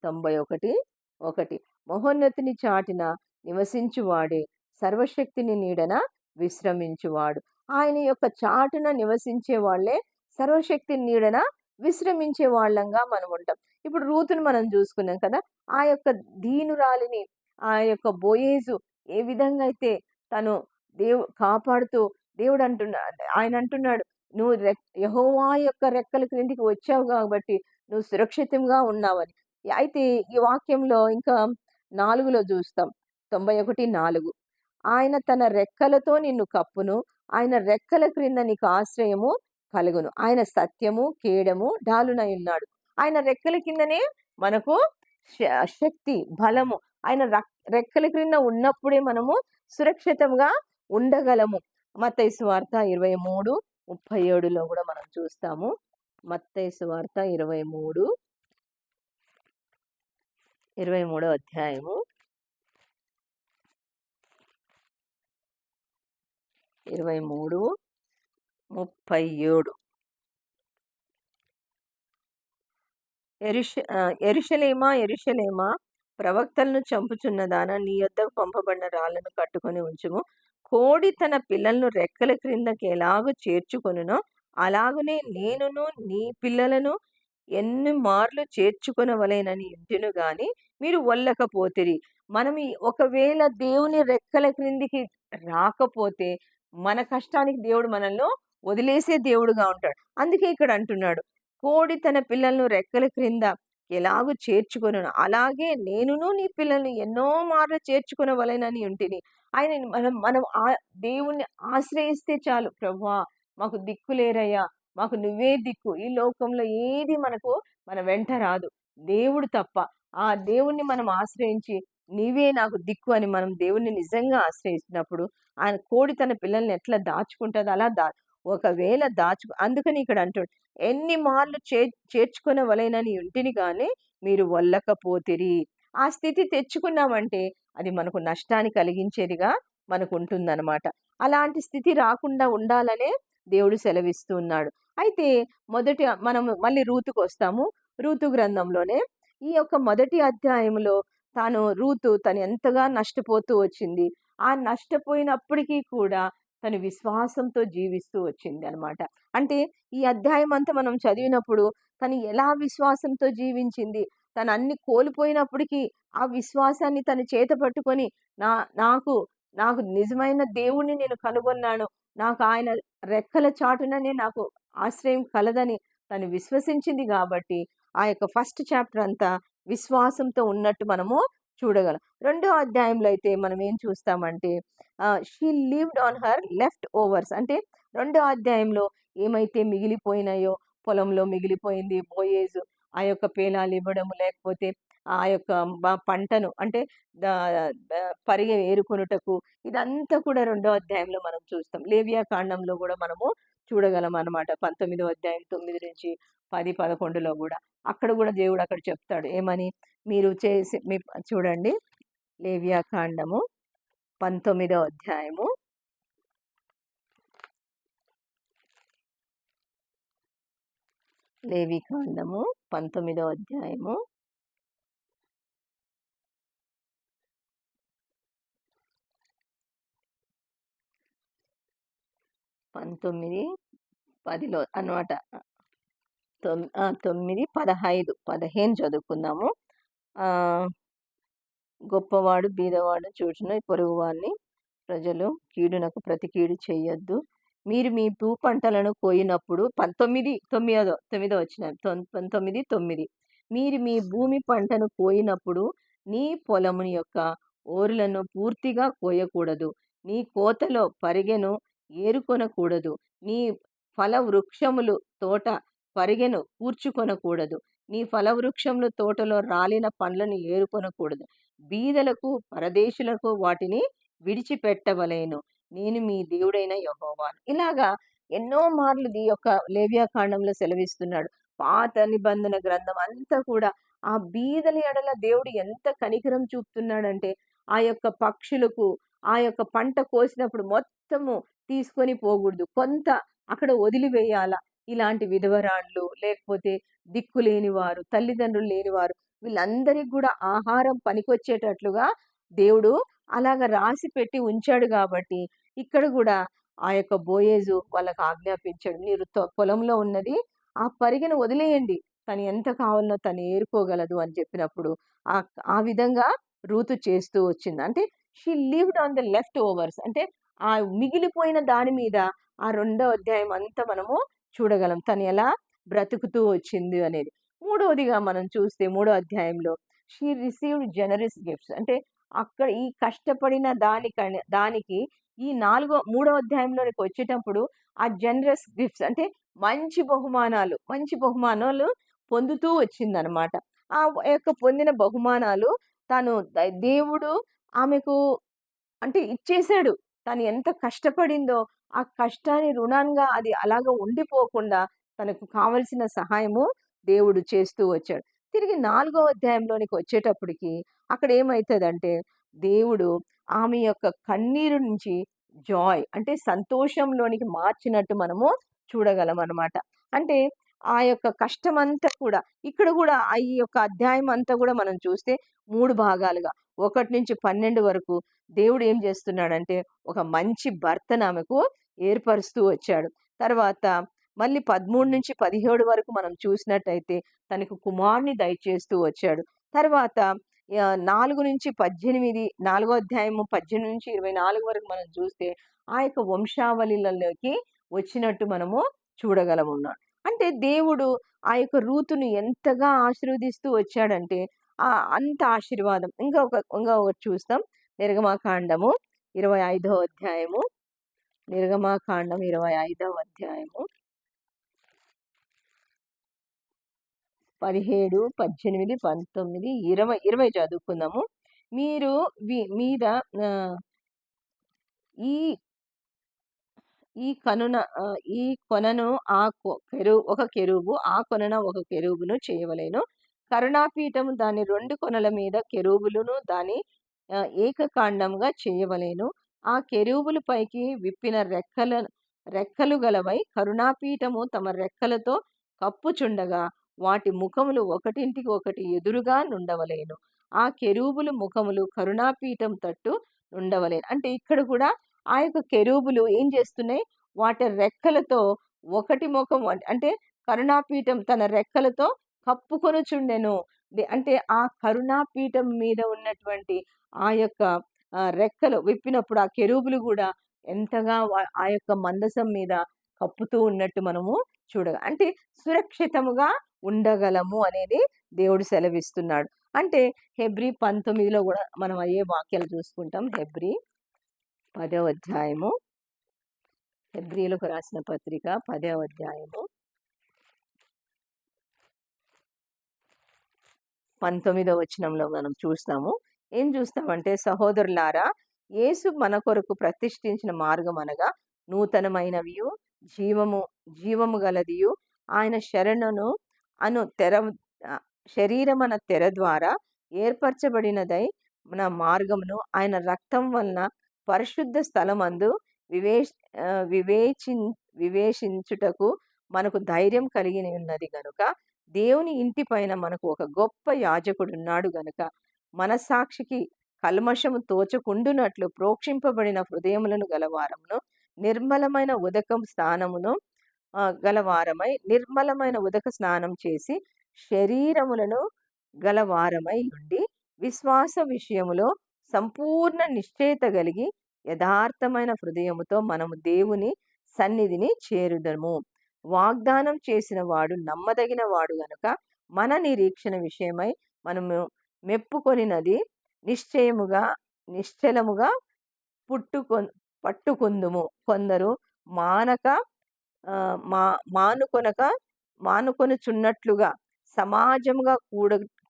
91:1. మహోన్నతిని చాటిన నివసించువాడే సర్వశక్తిని నీడన విశ్రమించువాడు. ఆయన యొక్క చాటున నివసించే వాళ్ళే సర్వశక్తిని నీడన విశ్రమించే వాళ్ళంగా మనం ఉంటాం. ఇప్పుడు రూతును మనం చూసుకున్నాం కదా. ఆ యొక్క దీనురాలిని ఆ యొక్క బోయేజు ఏ విధంగా అయితే తను కాపాడుతూ దేవుడు ఆయన అంటున్నాడు, నువ్వు యెహోవా యొక్క రెక్కల క్రిందికి వచ్చావు కాబట్టి నువ్వు సురక్షితంగా ఉన్నావని. అయితే ఈ వాక్యంలో ఇంకా 4లో చూస్తాం. 91:4. ఆయన తన రెక్కలతో నిన్ను కప్పును, ఆయన రెక్కల క్రింద నీకు ఆశ్రయము కలుగును. ఆయన సత్యము కేడము డాలునై ఉన్నాడు. ఆయన రెక్కల కిందనే మనకు శక్తి, బలము. ఆయన రెక్కల క్రింద ఉన్నప్పుడే మనము సురక్షితంగా ఉండగలము. మత్తయి సువార్త 23:37 కూడా మనం చూస్తాము. మత్తయి సువార్త 23వ అధ్యాయము 23:37. యెరూషలేమా యెరూషలేమా, ప్రవక్తలను చంపుచున్నదానా, నీ యొద్దకు పంపబడిన రాళ్లను కట్టుకొని ఉంచుము. కోడి తన పిల్లలను రెక్కల క్రిందకి ఎలాగూ చేర్చుకొనునో అలాగునే నేనును నీ పిల్లలను ఎన్ని మార్లు చేర్చుకొనవలెనని ఇంటిను గాని మీరు వల్లకపోతిరి. మనం ఒకవేళ దేవుని రెక్కల క్రిందికి రాకపోతే మన కష్టానికి దేవుడు మనల్ని వదిలేసే దేవుడుగా ఉంటాడు. అందుకే ఇక్కడ అంటున్నాడు, కోడి తన పిల్లలను రెక్కల క్రింద ఎలాగూ చేర్చుకొనును అలాగే నేనును నీ పిల్లల్ని ఎన్నో మార్లు చేర్చుకొనవలెనని ఉంటిని. ఆయన మనం దేవుణ్ణి ఆశ్రయిస్తే చాలు. ప్రభువా మాకు దిక్కు లేరయ్యా, మాకు నువ్వే దిక్కు. ఈ లోకంలో ఏది మన వెంట రాదు, దేవుడు తప్ప. ఆ దేవుణ్ణి మనం ఆశ్రయించి నీవే నాకు దిక్కు అని మనం దేవుణ్ణి నిజంగా ఆశ్రయించినప్పుడు ఆయన కోడి తన పిల్లల్ని ఎట్లా దాచుకుంటుందో అలా ఒకవేళ అందుకని ఇక్కడ అంటాడు, ఎన్ని మార్లు చేర్చుకొనవలెనని ఉంటిని కానీ మీరు వల్లకపోతిరి. ఆ స్థితి తెచ్చుకున్నామంటే అది మనకు నష్టాన్ని కలిగించేదిగా మనకు ఉంటుందన్నమాట. అలాంటి స్థితి రాకుండా ఉండాలనే దేవుడు సెలవిస్తూ ఉన్నాడు. అయితే మనం మళ్ళీ రూతుకు వస్తాము. రూతు గ్రంథంలోనే ఈ యొక్క మొదటి అధ్యాయంలో రూతు తను ఎంతగా నష్టపోతూ వచ్చింది. ఆ నష్టపోయినప్పటికీ కూడా తను విశ్వాసంతో జీవిస్తూ వచ్చింది అనమాట. అంటే ఈ అధ్యాయం అంతా మనం చదివినప్పుడు తను ఎలా విశ్వాసంతో జీవించింది, తను అన్ని కోల్పోయినప్పటికీ ఆ విశ్వాసాన్ని తను చేత పట్టుకొని నాకు నాకు నిజమైన దేవుణ్ణి నేను కనుగొన్నాను, నాకు ఆయన రెక్కల చాటుననే నాకు ఆశ్రయం కలదని తను విశ్వసించింది కాబట్టి ఆ యొక్క ఫస్ట్ చాప్టర్ అంతా విశ్వాసంతో ఉన్నట్టు మనము చూడగలం. 2వ అధ్యాయంలో అయితే మనం ఏం చూస్తామంటే she lived on her leftovers. అంటే 2వ అధ్యాయంలో ఏమైతే మిగిలిపోయినాయో పొలంలో మిగిలిపోయింది బోయేజు ఆ యొక్క పేలాలు ఇవ్వడము, లేకపోతే ఆ యొక్క పంటను అంటే దా పరిగె ఏరుకొనుటకు ఇదంతా కూడా రెండో అధ్యాయంలో మనం చూస్తాం. లేవియా కాండంలో గూడా మనము చూడగలం అన్నమాట. 19వ అధ్యాయం 9-10, 11లో గూడా. అక్కడ గూడా దేవుడు అక్కడ చెప్తాడు. ఏమని? మీరు చేసి చూడండి, లేవియా కాండము 19వ అధ్యాయము. లేవి కాండము 19వ అధ్యాయము 19, 10లో అన్నమాట. 9, 15, 15 చదువుకుందాము. గొప్పవాడు బీదవాడు చూచును పొరుగువాని ప్రజలు కీడునకు ప్రతి కీడు చేయొద్దు. మీరు మీ భూ పంటలను కోయినప్పుడు 9 వచనం 19, 9 మీరు మీ భూమి పంటను కోయినప్పుడు నీ పొలము యొక్క ఓరులను పూర్తిగా కోయకూడదు. నీ కోతలో పరిగెను ఏరుకొనకూడదు. నీ ఫల వృక్షములు తోట పరిగెను కూర్చుకొనకూడదు. నీ ఫలవృక్షములు తోటలో రాలిన పండ్లను ఏరుకొనకూడదు. బీదలకు పరదేశులకు వాటిని విడిచిపెట్టవలేను. నేను మీ దేవుడైన యెహోవాను. ఇలాగా ఎన్నో మార్లు ఈ యొక్క లేవియా కాండంలో సెలవిస్తున్నాడు. పాత నిబంధన గ్రంథం అంతా కూడా ఆ బీదల ఎడల దేవుడు ఎంత కనికరం చూపుతున్నాడంటే, ఆ యొక్క పక్షులకు ఆ యొక్క పంట కోసినప్పుడు మొత్తము తీసుకొని పోకూడదు. కొంత అక్కడ వదిలివేయాల. ఇలాంటి విధవరాండ్లు, లేకపోతే దిక్కులేని వారు, తల్లిదండ్రులు లేనివారు, వీళ్ళందరికి కూడా ఆహారం పనికొచ్చేటట్లుగా దేవుడు అలాగ రాసి పెట్టి ఉంచాడు కాబట్టి, ఇక్కడ కూడా ఆ యొక్క బోయేజు వాళ్ళకి ఆజ్ఞాపించాడు. మీరు పొలంలో ఉన్నది ఆ పరిగెను వదిలేయండి. తను ఎంత కావాలనో తను ఏరుకోగలదు అని చెప్పినప్పుడు, ఆ విధంగా రూతు చేస్తూ వచ్చింది. అంటే she lived on the left overs. అంటే ఆ మిగిలిపోయిన దాని మీద ఆ రెండో అధ్యాయం అంతా మనము చూడగలం. తను ఎలా బ్రతుకుతూ వచ్చింది అనేది. మూడవదిగా మనం చూస్తే మూడో అధ్యాయంలో షీ రిసీవ్డ్ జనరస్ గిఫ్ట్స్. అంటే అక్కడ ఈ కష్టపడిన దానికి ఈ మూడో అధ్యాయంలోనికి వచ్చేటప్పుడు ఆ జనరస్ గిఫ్ట్స్ అంటే మంచి బహుమానాలు పొందుతూ వచ్చిందనమాట. ఆ యొక్క పొందిన బహుమానాలు తను దేవుడు ఆమెకు అంటే ఇచ్చేసాడు. తను ఎంత కష్టపడిందో ఆ కష్టాన్ని రుణంగా అది అలాగ ఉండిపోకుండా తనకు కావలసిన సహాయము దేవుడు చేస్తూ వచ్చాడు. తిరిగి 4వ అధ్యాయంలోనికి వచ్చేటప్పటికి అక్కడ ఏమైతదంటే, దేవుడు ఆమె యొక్క కన్నీరు నుంచి అంటే సంతోషంలోనికి మార్చినట్టు మనము చూడగలం అన్నమాట. అంటే ఆ యొక్క కష్టమంతా కూడా ఇక్కడ కూడా ఈ యొక్క అధ్యాయం అంతా కూడా మనం చూస్తే 3 భాగాలుగా 1-12 వరకు దేవుడు ఏం చేస్తున్నాడంటే, ఒక మంచి భర్తను ఆమెకు ఏర్పరుస్తూ వచ్చాడు. తర్వాత మళ్ళీ 13-17 వరకు మనం చూసినట్టయితే తనకు కుమారుని దయచేస్తూ వచ్చాడు. తర్వాత 4-18 4వ అధ్యాయము 18-24 వరకు మనం చూస్తే ఆ యొక్క వంశావళిలలోకి వచ్చినట్టు మనము చూడగలమున్నాడు. అంటే దేవుడు ఆ యొక్క రూతును ఎంతగా ఆశీర్వదిస్తూ వచ్చాడంటే అంత ఆశీర్వాదం. ఇంకా ఒకటి చూస్తాం. నిర్గమాకాండము 25వ అధ్యాయము. నిర్గమాకాండం 25వ అధ్యాయము 17, 18, 19, 20 చదువుకుందాము. మీరు మీద ఈ కొనను ఒక కెరూబు, ఆ కొనన ఒక కెరూబును చేయవలెను. కరుణాపీఠము దాని 2 కొనల మీద కెరూబులను దాని ఏకకాండంగా చేయవలెను. ఆ కెరూబుల పైకి విప్పిన రెక్కలు గలవై కరుణాపీఠము తమ రెక్కలతో కప్పుచుండగా వాటి ముఖములు ఒకటింటికి ఒకటి ఎదురుగా నుండవలేను. ఆ కెరూబులు ముఖములు కరుణాపీఠం తట్టు నుండవలేను. అంటే ఇక్కడ కూడా ఆ యొక్క కెరూబులు ఏం చేస్తున్నాయి? వాటి రెక్కలతో ఒకటి ముఖం అంటే కరుణాపీఠం తన రెక్కలతో కప్పుకొనుచుండెను. అంటే ఆ కరుణాపీఠం మీద ఉన్నటువంటి ఆ యొక్క రెక్కలు విప్పినప్పుడు ఆ కెరూబులు కూడా ఎంతగా ఆ యొక్క మందసం మీద కప్పుతూ ఉన్నట్టు మనము అంటే సురక్షితముగా ఉండగలము అనేది దేవుడు సెలవిస్తున్నాడు. అంటే హెబ్రీ 19లో కూడా మనం అయ్యే వాక్యాలు చూసుకుంటాం. హెబ్రీ 10వ అధ్యాయము, హెబ్రీలకు రాసిన పత్రిక 10వ అధ్యాయము 19వ వచనంలో మనం చూస్తాము. ఏం చూస్తామంటే, సహోదరులారా, యేసు మన కొరకు ప్రతిష్ఠించిన మార్గం అనగా నూతనమైనవియు, జీవము జీవము గలదియు, ఆయన శరణను అను తెర శరీరమన తెర ద్వారా ఏర్పరచబడినదై మన మార్గమును ఆయన రక్తం వలన పరిశుద్ధ స్థలమందు వివేష్ వివేచిన్ వివేశించుటకు మనకు ధైర్యం కలిగి ఉన్నది గనుక, దేవుని ఇంటి పైన మనకు ఒక గొప్ప యాజకుడున్నాడు గనుక, మనస్సాక్షికి కల్మషము తోచకుండునట్లు ప్రోక్షింపబడిన హృదయములను గలవారమును, నిర్మలమైన ఉదకం స్నానమును గలవారమై, నిర్మలమైన ఉదక స్నానం చేసి, శరీరములను గలవారమై ఉండి, విశ్వాస విషయములో సంపూర్ణ నిశ్చయత కలిగి, యథార్థమైన హృదయముతో మనము దేవుని సన్నిధిని చేరుదము. వాగ్దానం చేసిన వాడు నమ్మదగిన వాడు గనుక, మన నిరీక్షణ విషయమై మనము మెప్పుకొనినది నిశ్చయముగా నిశ్చలముగా పట్టుకుందుము. కొందరు మానక మా మానుకొనక మానుకొనుచున్నట్లుగా సమాజముగా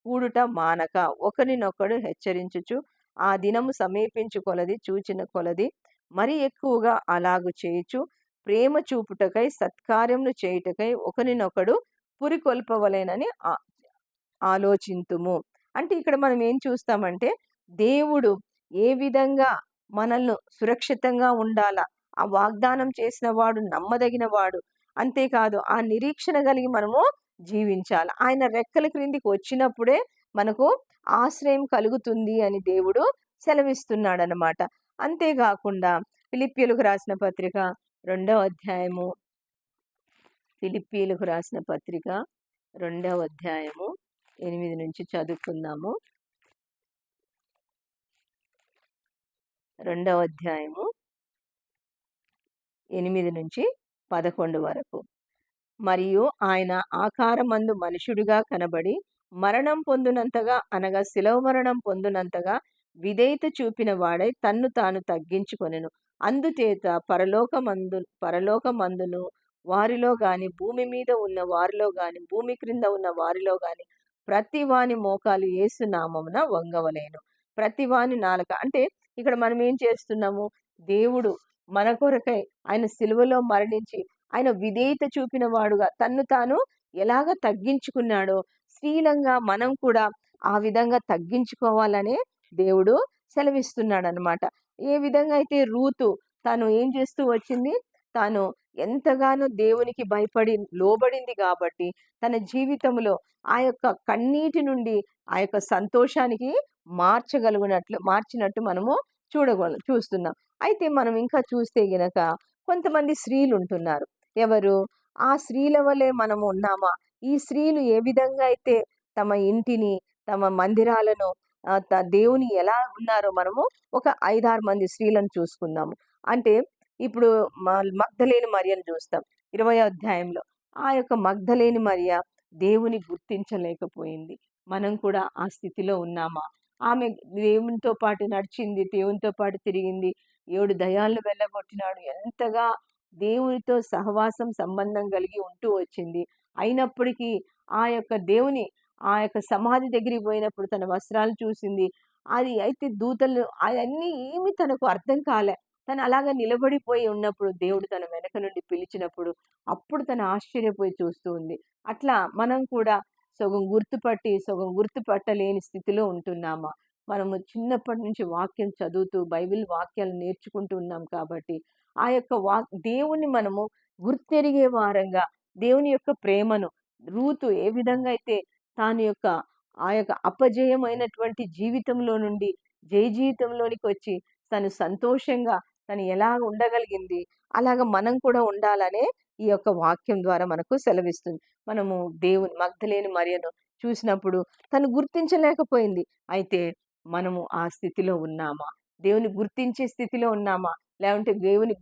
కూడుట మానక ఒకరినొకడు హెచ్చరించుచు, ఆ దినము సమీపించు కొలది చూచిన కొలది మరి ఎక్కువగా అలాగు చేయుచు, ప్రేమ చూపుటకై సత్కార్యములు చేయుటకై ఒకరినొకడు పురికొల్పవలెనని ఆలోచింతుము. అంటే ఇక్కడ మనం ఏం చూస్తామంటే, దేవుడు ఏ విధంగా మనల్ని సురక్షితంగా ఉండాలా, ఆ వాగ్దానం చేసిన వాడు నమ్మదగిన వాడు. అంతేకాదు, ఆ నిరీక్షణ కలిగి మనము జీవించాలి. ఆయన రెక్కల క్రిందికి వచ్చినప్పుడే మనకు ఆశ్రయం కలుగుతుంది అని దేవుడు సెలవిస్తున్నాడనమాట. అంతేకాకుండా ఫిలిప్పీయులకు రాసిన పత్రిక 2వ అధ్యాయము ఫిలిప్పీయులకు రాసిన పత్రిక 2వ అధ్యాయము 8 నుంచి చదువుకుందాము. 2వ అధ్యాయము 8 నుంచి 11 వరకు. మరియు ఆయన ఆకారమందు మనుషుడిగా కనబడి మరణం పొందునంతగా, అనగా శిలవ మరణం పొందునంతగా విధేయత చూపిన వాడై తన్ను తాను తగ్గించుకొనెను. అందుచేత పరలోకమందును వారిలో గాని, భూమి మీద ఉన్న వారిలో గాని, భూమి క్రింద ఉన్న వారిలో గాని ప్రతి వాని మోకాలు యేసు నామమున వంగవలేను, ప్రతి వాని నాలుక. అంటే ఇక్కడ మనం ఏం చేస్తున్నాము, దేవుడు మన కొరకై ఆయన సిలువలో మరణించి ఆయన విధేయత చూపిన వాడుగా తన్ను తాను ఎలాగ తగ్గించుకున్నాడో, శ్రీలంగా మనం కూడా ఆ విధంగా తగ్గించుకోవాలనే దేవుడు సెలవిస్తున్నాడు అనమాట. ఏ విధంగా అయితే రూతు తాను ఏం చేస్తూ వచ్చింది, తాను ఎంతగానో దేవునికి భయపడి లోబడింది కాబట్టి తన జీవితంలో ఆ యొక్క కన్నీటి నుండి ఆ యొక్క సంతోషానికి మార్చినట్టు మనము చూస్తున్నాం. అయితే మనం ఇంకా చూస్తే గనక కొంతమంది స్త్రీలు ఉంటున్నారు. ఎవరు? ఆ స్త్రీల వలె మనము ఉన్నామా? ఈ స్త్రీలు ఏ విధంగా అయితే తమ ఇంటిని, తమ మందిరాలను, దేవుని ఎలా ఉన్నారో మనము ఒక 5-6 మంది స్త్రీలను చూసుకుందాము. అంటే ఇప్పుడు మగ్దలేని మరియను చూస్తాం 20వ అధ్యాయంలో. ఆ యొక్క మగ్దలేని మరియ దేవుని గుర్తించలేకపోయింది. మనం కూడా ఆ స్థితిలో ఉన్నామా? ఆమె దేవునితో పాటు నడిచింది, దేవునితో పాటు తిరిగింది, 7 దయ్యాలను వెళ్ళగొట్టినాడు, ఎంతగా దేవునితో సహవాసం సంబంధం కలిగి ఉంటూ వచ్చింది. అయినప్పటికీ ఆ యొక్క దేవుని ఆ యొక్క సమాధి దగ్గరికి పోయినప్పుడు తన వస్త్రాలు చూసింది. అది అయితే దూతలు అవన్నీ ఏమి తనకు అర్థం కాలే. తను అలాగా నిలబడిపోయి ఉన్నప్పుడు దేవుడు తన వెనక నుండి పిలిచినప్పుడు అప్పుడు తను ఆశ్చర్యపోయి చూస్తూ ఉంది. అట్లా మనం కూడా సగం గుర్తుపట్టి సగం గుర్తుపట్టలేని స్థితిలో ఉంటున్నామా? మనము చిన్నప్పటి నుంచి వాక్యం చదువుతూ బైబిల్ వాక్యాలు నేర్చుకుంటూ ఉన్నాం కాబట్టి ఆ యొక్క దేవుని మనము గుర్తెరిగే వారంగా దేవుని యొక్క ప్రేమను రూతు ఏ విధంగా అయితే తాను యొక్క ఆ యొక్క అపజయమైనటువంటి జీవితంలో నుండి జయ జీవితంలోనికి వచ్చి తను సంతోషంగా తను ఎలా ఉండగలిగింది, అలాగ మనం కూడా ఉండాలనే ఈ యొక్క వాక్యం ద్వారా మనకు సెలవిస్తుంది. మనము దేవుని మగ్దలేని మరియను చూసినప్పుడు తను గుర్తించలేకపోయింది. అయితే మనము ఆ స్థితిలో ఉన్నామా? దేవుని గుర్తించే స్థితిలో ఉన్నామా? లేకుంటే దేవుని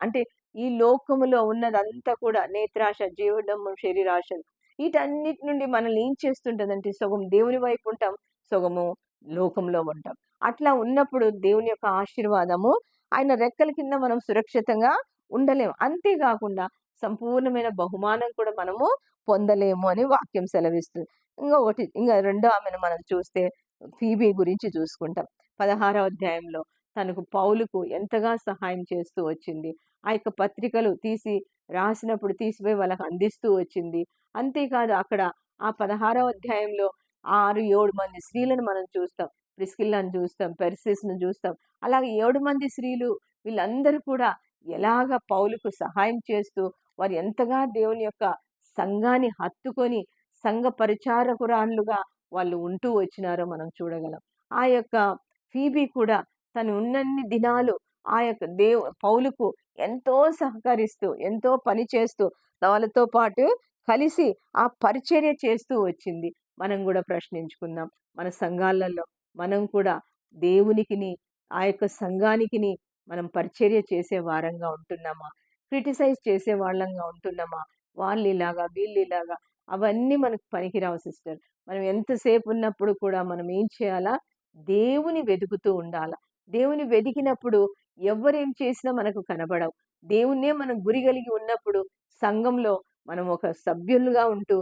అంటే ఈ లోకములో ఉన్నదంతా కూడా నేత్రాశ, జీవడము, శరీరాశలు, వీటన్నిటి నుండి మనల్ని ఏం చేస్తుంటదంటే సగం దేవుని వైపు ఉంటాం, సగము లోకంలో ఉంటాం. అట్లా ఉన్నప్పుడు దేవుని యొక్క ఆశీర్వాదము ఆయన రెక్కల కింద మనం సురక్షితంగా ఉండలేము. అంతేకాకుండా సంపూర్ణమైన బహుమానం కూడా మనము పొందలేము అని వాక్యం సెలవిస్తుంది. రెండో ఆమెను మనం చూస్తే ఫీబీ గురించి చూసుకుంటాం. 16వ అధ్యాయంలో తనకు పౌలుకు ఎంతగా సహాయం చేస్తూ వచ్చింది. ఆ యొక్క పత్రికలు రాసినప్పుడు తీసిపోయి వాళ్ళకి అందిస్తూ వచ్చింది. అంతేకాదు అక్కడ ఆ 16వ అధ్యాయంలో 6, 7 మంది స్త్రీలను మనం చూస్తాం. ప్రిస్కిల్లాను చూస్తాం, పెర్సిస్‌ను చూస్తాం. అలాగే 7 మంది స్త్రీలు వీళ్ళందరూ కూడా ఎలాగ పౌలుకు సహాయం చేస్తూ వారు ఎంతగా దేవుని యొక్క సంఘాన్ని హత్తుకొని సంఘ పరిచారకురాండ్లుగా వాళ్ళు ఉంటూ వచ్చినారో మనం చూడగలం. ఆ యొక్క ఫీబీ కూడా తను ఉన్నన్ని దినాలు ఆ యొక్క పౌలుకు ఎంతో సహకరిస్తూ, ఎంతో పని చేస్తూ, వాళ్ళతో పాటు కలిసి ఆ పరిచర్య చేస్తూ వచ్చింది. మనం గూడా ప్రశ్నించుకుందాం. మన సంఘాలలో మనం కూడా దేవునికిని, ఆ యొక్క సంఘానికిని మనం పరిచర్య చేసే వారంగా ఉంటున్నామా? క్రిటిసైజ్ చేసే వాళ్ళంగా ఉంటున్నామా? వాళ్ళిలాగా, వీళ్ళిలాగా అవన్నీ మనకు పనికిరావు సిస్టర్. మనం ఎంతసేపు ఉన్నప్పుడు కూడా మనం ఏం చేయాలా? దేవుని వెతుకుతూ ఉండాల. దేవుని వెతికినప్పుడు ఎవ్వరేం చేసినా మనకు కనబడవు. దేవున్నే మనం గురి కలిగి ఉన్నప్పుడు సంఘంలో మనం ఒక సభ్యులుగా ఉంటూ,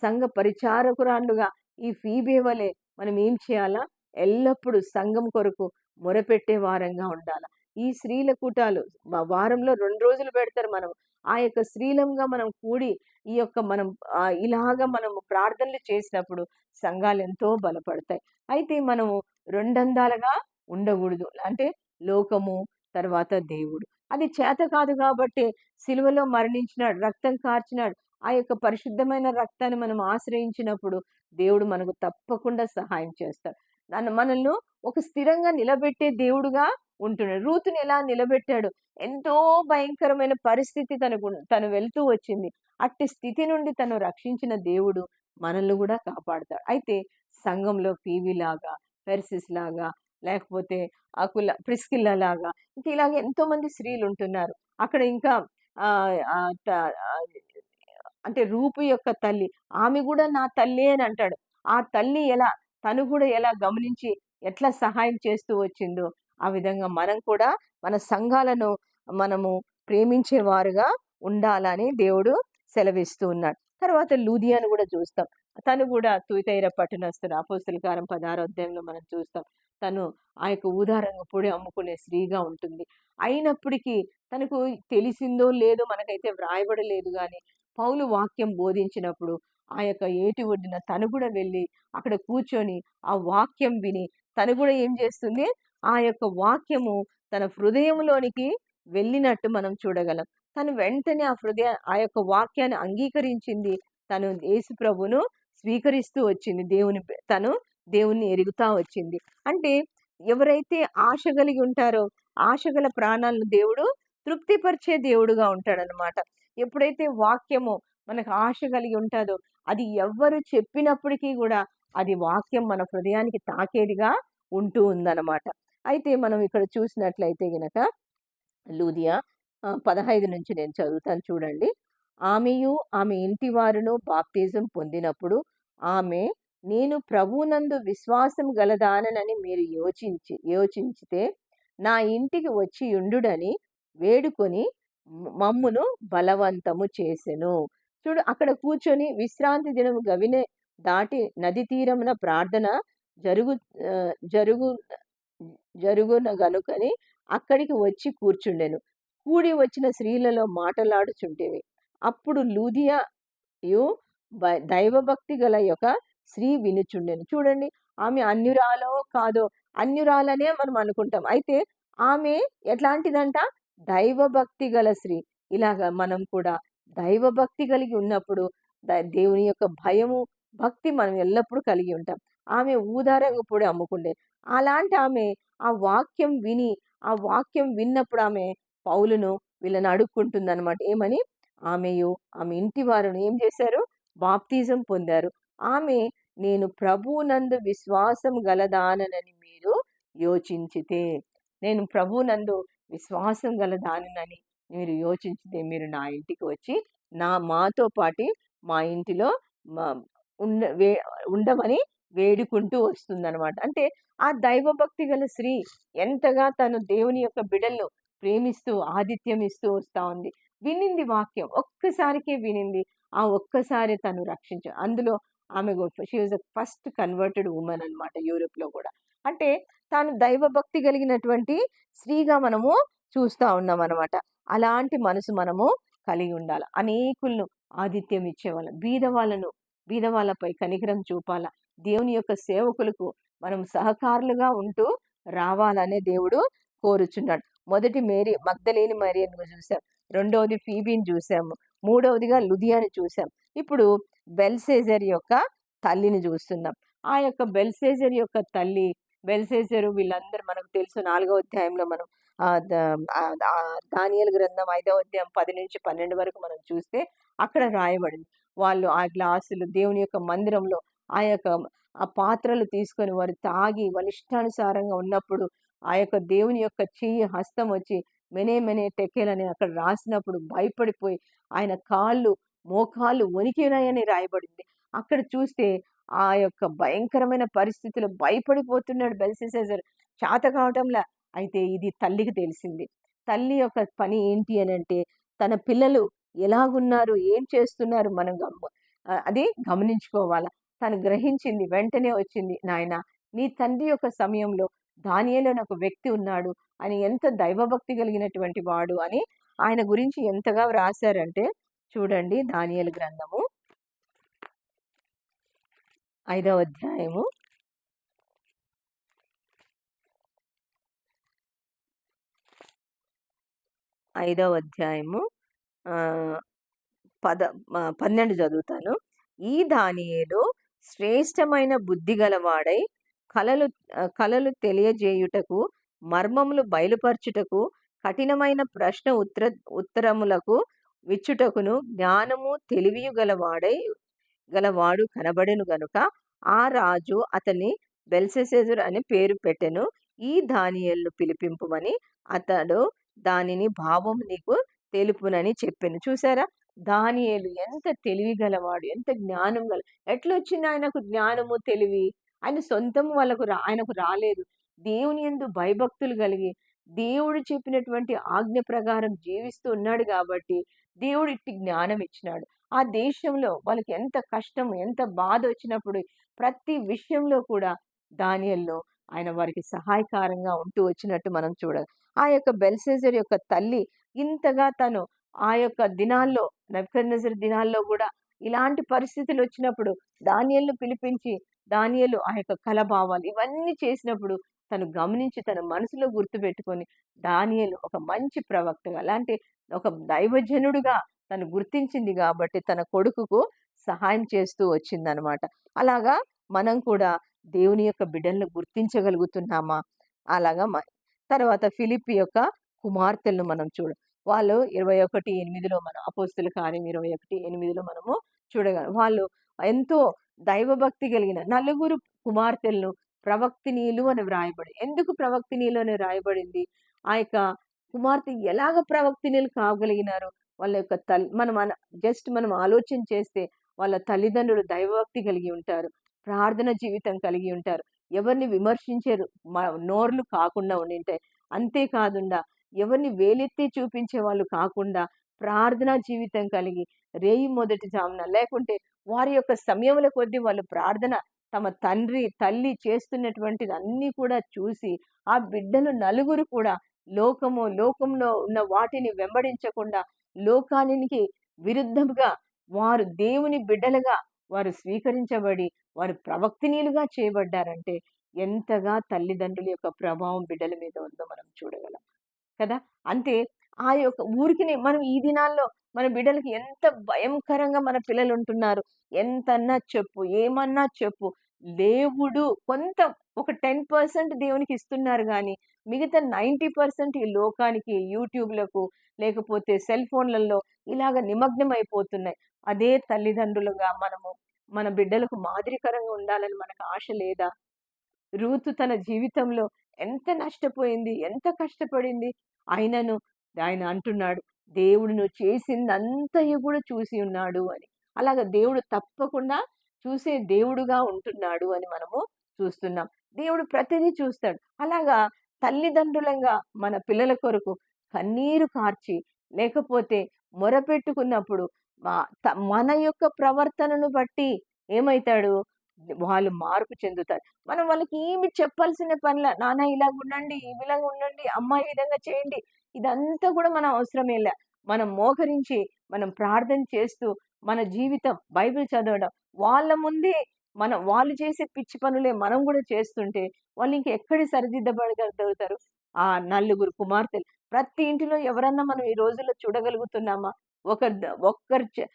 సంఘ పరిచారకురాండ్లుగా ఈ ఫీబే వలె మనం ఏం చేయాలా? ఎల్లప్పుడూ సంఘం కొరకు మొరపెట్టే వారంగా ఉండాల. ఈ స్త్రీల కూటాలు వారంలో 2 రోజులు పెడతారు మనం. ఆ యొక్క స్త్రీలంగా మనం కూడి ఈ యొక్క మనం ఇలాగ మనము ప్రార్థనలు చేసినప్పుడు సంఘాలెంతో బలపడతాయి. అయితే మనము రెండందాలుగా ఉండగూడదు. అంటే లోకము, తర్వాత దేవుడు. అది చేత కాదు గాబట్టే సిలువలో మరణించినాడు, రక్తం కార్చినాడు. ఆ యొక్క పరిశుద్ధమైన రక్తాన్ని మనం ఆశ్రయించినప్పుడు దేవుడు మనకు తప్పకుండా సహాయం చేస్తాడు. మనల్ని ఒక స్థిరంగా నిలబెట్టే దేవుడుగా ఉంటున్నాడు. రూతుని ఎలా నిలబెట్టాడు? ఎంతో భయంకరమైన పరిస్థితి తను వెళ్తూ వచ్చింది. అట్టి స్థితి నుండి తను రక్షించిన దేవుడు మనల్ని గూడా కాపాడతాడు. అయితే సంఘంలో ఫీబీలాగా, పెర్సిస్‌లాగా లేకపోతే ప్రిస్కిల్లలాగా ఇంకా ఇలాగ ఎంతోమంది స్త్రీలుంటున్నారు. అక్కడ ఇంకా ఆహ్, ఆహ్, త ఆహ్, అంటే రూపు యొక్క తల్లి. ఆమె గూడా నా తల్లే అని అంటాడు. ఆ తల్లి తను గూడా ఎలా గమనించి ఎట్లా సహాయం చేస్తూ వచ్చిందో, ఆ విధంగా మనం కూడా మన సంఘాలను మనము ప్రేమించేవారుగా ఉండాలని దేవుడు సెలవిస్తూ ఉన్నాడు. తర్వాత లూదియాను గూడా చూస్తాం. తను గూడా తుయతైర పట్టణస్థుడు. అపోస్తల కార్యం 16వ అధ్యాయంలో మనం చూస్తాం. తను ఆ యొక్క ఊదా రంగు పొడి అమ్ముకునే స్త్రీగా ఉంటుంది. అయినప్పటికీ తనకు తెలిసిందో లేదో మనకైతే వ్రాయబడలేదు గానీ, పౌలు వాక్యం బోధించినప్పుడు ఆ యొక్క ఏటి ఒడ్డున తను గూడా వెళ్ళి అక్కడ కూర్చొని ఆ వాక్యం విని తను గూడా ఏం చేస్తుంది? ఆ యొక్క వాక్యము తన హృదయంలోనికి వెళ్ళినట్టు మనం చూడగలం. తను వెంటనే ఆ యొక్క వాక్యాన్ని అంగీకరించింది. తను యేసు ప్రభువును స్వీకరిస్తూ వచ్చింది. తను దేవుణ్ణి ఎరుగుతా వచ్చింది. అంటే ఎవరైతే ఆశ కలిగి ఉంటారో, ఆశ గల ప్రాణాలను దేవుడు తృప్తిపరిచే దేవుడుగా ఉంటాడనమాట. ఎప్పుడైతే వాక్యము మనకు ఆశ కలిగి ఉంటాదో, అది ఎవ్వరు చెప్పినప్పటికీ గూడా అది వాక్యం మన హృదయానికి తాకేదిగా ఉంటూ ఉందనమాట. అయితే మనం ఇక్కడ చూసినట్లయితే గనక లూదియా 15 నుంచి నేను చదువుతాను చూడండి. ఆమెయు ఆమె ఇంటి వారును బాప్తిజం పొందినప్పుడు ఆమె, నేను ప్రభువునందు విశ్వాసం గలదాననని మీరు యోచించితే నా ఇంటికి వచ్చి యుండుడని వేడుకొని మమ్మును బలవంతము చేసెను. చూడు అక్కడ కూర్చొని విశ్రాంతి దినము గవినె దాటి నది తీరమున ప్రార్థన జరుగు ఆహ్, జరుగు జరుగున గనుకని అక్కడికి వచ్చి కూర్చుండెను. కూడి వచ్చిన స్త్రీలలో మాటలాడుచుంటివి. అప్పుడు లూదియయు దైవభక్తి గల యొక్క స్త్రీ వినుచుండెను. చూడండి ఆమె అన్యురాలో కాదో, అన్యురాలనే మనం అనుకుంటాం. అయితే ఆమె ఎట్లాంటిదంట? దైవభక్తి గల స్త్రీ. ఇలాగ మనం కూడా దైవభక్తి కలిగి ఉన్నప్పుడు దేవుని యొక్క భయము, భక్తి మనం ఎల్లప్పుడూ కలిగి ఉంటాం. ఆమె ఊదారంగు పొడి అమ్ముకుండేది. అలాంటి ఆమె ఆ వాక్యం విని, ఆ వాక్యం విన్నప్పుడు ఆమె పౌలును వీళ్ళని అడుక్కుంటుందనమాట. ఏమని? ఆమె ఇంటి వారును ఏం చేశారు? బాప్తిజం పొందారు. ఆమె, నేను ప్రభువునందు విశ్వాసం గలదాననని మీరు యోచించితే, నేను ప్రభువునందు విశ్వాసం గలదాననని మీరు యోచించితే మీరు నా ఇంటికి వచ్చి మాతో పాటి మా ఇంటిలో మ ఉండ వే ఉండమని వేడుకుంటూ వస్తుందనమాట. అంటే ఆ దైవభక్తి గల స్త్రీ ఎంతగా తను దేవుని యొక్క బిడ్డలను ప్రేమిస్తూ ఆతిథ్యం ఇస్తూ వస్తా ఉంది. వినింది వాక్యం. ఒక్కసారికే వినింది. ఆ ఒక్కసారి తను అందులో ఆమె she was the first converted woman అన్నమాట యూరోప్‌లో గూడా. అంటే తాను దైవభక్తి కలిగినటువంటి స్త్రీగా మనము చూస్తా ఉన్నామనమాట. అలాంటి మనసు మనము కలిగి ఉండాల. అనేకులను ఆతిథ్యం ఇచ్చేవాళ్ళం. బీదవాళ్ళపై కనికరం చూపాల. దేవుని యొక్క సేవకులకు మనం సహకారులుగా ఉంటూ రావాలనే దేవుడు కోరుచున్నాడు. మొదటి మేరీ మగ్దలేని మరియను చూసాం. రెండవది ఫీబీని చూసాము. మూడవదిగా లుదియాని చూసాం. ఇప్పుడు బెల్షెజర్ యొక్క తల్లిని చూస్తున్నాం. ఆ యొక్క బెల్షెజర్ యొక్క తల్లి, బెల్షెజరు వీళ్ళందరూ మనకు తెలుసు. 4వ అధ్యాయంలో మనం దానియేలు గ్రంథం 5వ అధ్యాయం 10-12 వరకు మనం చూస్తే అక్కడ రాయబడింది. వాళ్ళు ఆ గ్లాసులు దేవుని యొక్క మందిరంలో ఆ యొక్క ఆ పాత్రలు తీసుకొని వారు తాగి వాళ్ళ ఇష్టానుసారంగా ఉన్నప్పుడు ఆ యొక్క దేవుని యొక్క చెయ్యి హస్తం వచ్చి మెనే మెనే టెకెల్ అని అక్కడ రాసినప్పుడు భయపడిపోయి ఆయన మోకాళ్ళు వణికినాయని రాయబడింది. అక్కడ చూస్తే ఆ యొక్క భయంకరమైన పరిస్థితిలో భయపడిపోతున్నాడు బెల్షెస్సర్. చేత కావటంలా. అయితే ఇది తల్లికి తెలిసింది. తల్లి యొక్క పని ఏంటి అనంటే తన పిల్లలు ఎలాగున్నారు, ఏం చేస్తున్నారు అది గమనించుకోవాల. తను గ్రహించింది. వెంటనే వచ్చింది. నాయనా నీ తండ్రి యొక్క సమయంలో దానియేలు అని ఒక వ్యక్తి ఉన్నాడు. ఆయన ఎంత దైవభక్తి కలిగినటువంటి వాడు అని ఆయన గురించి ఎంతగా వ్రాసారంటే చూడండి దానియేలు గ్రంథము 5వ అధ్యాయము 5వ అధ్యాయము ఆహ్, 12 చదువుతాను. ఈ దానియేలు శ్రేష్టమైన బుద్ధి గలవాడై కలలు తెలియజేయుటకు, మర్మములు బయలుపరచుటకు, కఠినమైన ప్రశ్న ఉత్తరములకు విచ్చుటకును జ్ఞానము తెలివియు గలవాడు కనబడెను గనుక ఆ రాజు అతని బెల్షెస్సరు అని పేరు పెట్టెను. ఈ దానియేలును పిలిపింపుమని అతడు దానిని భావం నీకు తెలుపునని చెప్పెను. చూసారా? దానియేలు ఎంత తెలివి గలవాడు, ఎంత జ్ఞానం ఎట్లొచ్చింది ఆయనకు జ్ఞానము, తెలివి? ఆయన సొంతము ఆయనకు రాలేదు. దేవుని యందు భయభక్తులు కలిగి, దేవుడు చెప్పినటువంటి ఆజ్ఞ ప్రకారం జీవిస్తూ ఉన్నాడు కాబట్టి, దేవుడు ఇట్టి జ్ఞానం ఇచ్చినాడు. ఆ దేశంలో వాళ్ళకి ఎంత కష్టం, ఎంత బాధొచ్చినప్పుడు ప్రతి విషయంలో కూడా దానియేలులో ఆయన వారికి సహాయకారంగా ఉంటూ వచ్చినట్టు మనం చూడాలి. ఆ యొక్క బెల్షెజర్ యొక్క తల్లి ఇంతగా తను ఆ యొక్క దినాల్లో నెబుకద్నెజర్ దినాల్లో గూడా ఇలాంటి పరిస్థితులొచ్చినప్పుడు దానియేలును పిలిపించి, దానియేలు ఆ యొక్క కలభావాలు ఇవన్నీ చేసినప్పుడు తను గమనించి తన మనసులో గుర్తుపెట్టుకొని దానియేలు ఒక మంచి ప్రవక్తగా అలాంటి ఒక దైవజనుడుగా తను గుర్తించింది గాబట్టి తన కొడుకుకు సహాయం చేస్తూ వచ్చిందనమాట. అలాగా మనం కూడా దేవుని యొక్క బిడ్డలను గుర్తించగలుగుతున్నామా? అలాగా తర్వాత ఫిలిప్పి యొక్క కుమార్తెలను మనం వాళ్ళు 21:8లో మనం అపోస్తుల కార్యం 21:8లో మనము చూడగలం. వాళ్ళు ఎంతో దైవభక్తి కలిగిన నలుగురు కుమార్తెలను ప్రవక్తినీలు అని వ్రాయబడింది. ఎందుకు ప్రవక్తినీలు అని వ్రాయబడింది? ఆ యొక్క కుమార్తె ఎలాగ ప్రవక్తినీలు కాగలిగినారు? వాళ్ళ యొక్క మనం ఆలోచన చేస్తే వాళ్ళ తల్లిదండ్రులు దైవభక్తి కలిగి ఉంటారు. ప్రార్థన జీవితం కలిగి ఉంటారు. ఎవరిని విమర్శించరు. నోర్లు కాకుండా ఉండింటాయి. అంతేకాదుండా ఎవరిని వేలెత్తి చూపించే వాళ్ళు కాకుండా ప్రార్థనా జీవితం కలిగి రేయి మొదటి జామున లేకుంటే వారి యొక్క సమయముల కొద్దీ వాళ్ళు ప్రార్థన తమ తల్లి చేస్తున్నటువంటిది అన్నీ కూడా చూసి ఆ బిడ్డలు నలుగురు కూడా లోకంలో ఉన్న వాటిని వెంబడించకుండా లోకానికి విరుద్ధంగా వారు దేవుని బిడ్డలుగా వారు స్వీకరించబడి వారు ప్రవక్తినీలుగా చేయబడ్డారంటే ఎంతగా తల్లిదండ్రుల యొక్క ప్రభావం బిడ్డల మీద ఉందో మనం చూడగలం కదా. అంతే ఆ యొక్క ఊరికినే మనం ఈ దినాల్లో మన బిడ్డలకి ఎంత భయంకరంగా మన పిల్లలు ఉంటున్నారు. ఎంతన్నా చెప్పు, ఏమన్నా చెప్పు. దేవుడు కొంత ఒక 10% దేవునికి ఇస్తున్నారు గానీ, మిగతా 90% ఈ లోకానికి, యూట్యూబ్‌లకు లేకపోతే సెల్ ఫోన్‌లలో ఇలాగ నిమగ్నం అయిపోతున్నాయి. అదే తల్లిదండ్రులుగా మనము మన బిడ్డలకు మాదిరికరంగా ఉండాలని మనకు ఆశ లేదా? రూతు తన జీవితంలో ఎంత నష్టపోయింది, ఎంత కష్టపడింది. అయినను ఆయన అంటున్నాడు, దేవుడు నువ్వు చేసిందంతయు కూడా చూసి ఉన్నాడు అని. అలాగా దేవుడు తప్పకుండా చూసే దేవుడుగా ఉంటున్నాడు అని మనము చూస్తున్నాం. దేవుడు ప్రతిదీ చూస్తాడు. అలాగా తల్లిదండ్రులంగా మన పిల్లల కొరకు కన్నీరు కార్చి, లేకపోతే మొరపెట్టుకున్నప్పుడు మన యొక్క ప్రవర్తనను బట్టి ఏమైతాడు? వాళ్ళు మార్పు చెందుతారు. మనం వాళ్ళకి ఏమి చెప్పాల్సిన పనిలా. నాన్న ఇలాగుండండి, ఇలాగుండండి, అమ్మ ఈ విధంగా చేయండి. ఇదంతా కూడా మన అవసరమే లే. మనం మోకరించి, మనం ప్రార్థన చేస్తూ, మన జీవితం బైబిల్ చదవడం, వాళ్ళ ముందే వాళ్ళు చేసే పిచ్చి పనులే మనం గూడా చేస్తుంటే, వాళ్ళు ఇంకెక్కడ సరిదిద్దబడగలుగుతారు? ఆ నలుగురు కుమార్తెలు. ప్రతి ఇంటిలో ఎవరన్నా మనం ఈ రోజుల్లో చూడగలుగుతున్నామా? ఒక్కరు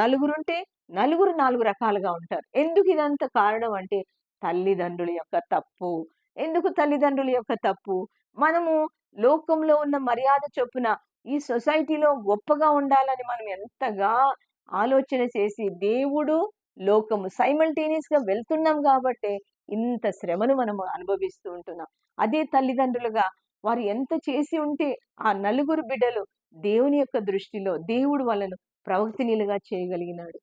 నలుగురుంటే, నలుగురు 4 రకాలుగా ఉంటారు. ఎందుకు ఇదంతా కారణం అంటే, తల్లిదండ్రుల యొక్క తప్పు. ఎందుకు తల్లిదండ్రుల యొక్క తప్పు? మనము లోకంలో ఉన్న మర్యాద చొప్పున ఈ సొసైటీలో గొప్పగా ఉండాలని మనం ఎంతగా ఆలోచన చేసి, దేవుడు, లోకము సైమల్టేనియస్‌గా వెళ్తున్నాం గాబట్టే, ఇంత శ్రమను మనము అనుభవిస్తూ ఉంటున్నాం. అదే తల్లిదండ్రులుగా వారు ఎంత చేసి ఉంటే, ఆ నలుగురు బిడ్డలు దేవుని యొక్క దృష్టిలో దేవుడు వాళ్ళను ప్రవక్తనీయులుగా చేయగలిగినాడు.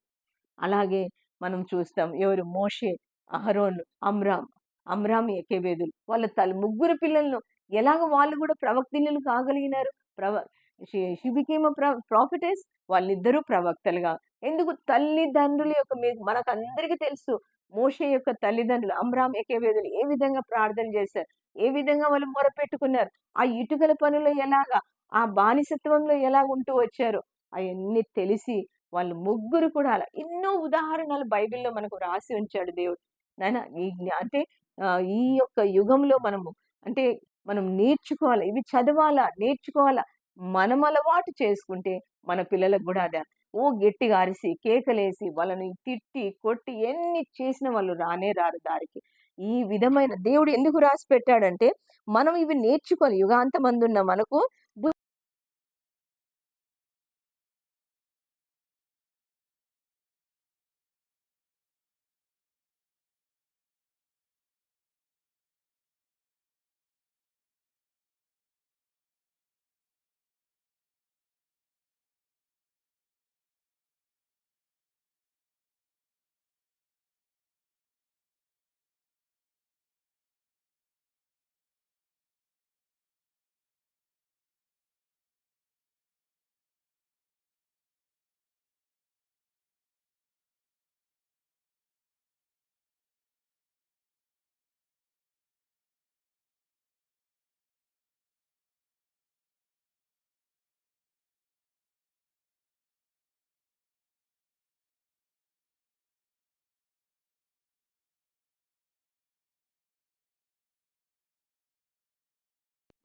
అలాగే మనం చూస్తాం. ఎవరు? మోషే, అహరోను, అమ్రాం, యోకెబెదులు. వాళ్ళ ముగ్గురు పిల్లలను ఎలాగ వాళ్ళు గూడా ప్రవక్తనీయులు కాగలిగినారు? She became a ప్రాఫిటెస్. వాళ్ళిద్దరూ ప్రవక్తలుగా. ఎందుకు? తల్లిదండ్రుల యొక్క మనకందరికీ తెలుసు. మోషే యొక్క తల్లిదండ్రులు అమ్రాం, యోకెబెదులు ఏ విధంగా ప్రార్థన చేశారు? ఏ విధంగా వాళ్ళు మొరపెట్టుకున్నారు? ఆ ఇటుకల పనిలో ఎలాగా? ఆ బానిసత్వంలో ఎలాగుంటూ వచ్చారో అయన్నీ తెలిసి వాళ్ళు ముగ్గురు కూడా అలా ఎన్నో ఉదాహరణలు బైబిల్‌లో మనకు రాసి ఉంచాడు దేవుడు. నాయనా అంటే ఈ యొక్క యుగంలో అంటే మనం నేర్చుకోవాలి. ఇవి చదవాలా, నేర్చుకోవాలా. మనం అలవాటు చేసుకుంటే మన పిల్లలకు గూడా అదే. గట్టిగా అరిసి, కేకలేసి, వాళ్ళని తిట్టి, కొట్టి ఎన్ని చేసినా వాళ్ళు రానే రారు దారికి. ఈ విధమైన దేవుడు ఎందుకు రాసి పెట్టాడంటే, మనం ఇవి నేర్చుకోవాలి. యుగాంతమందున్న మనకు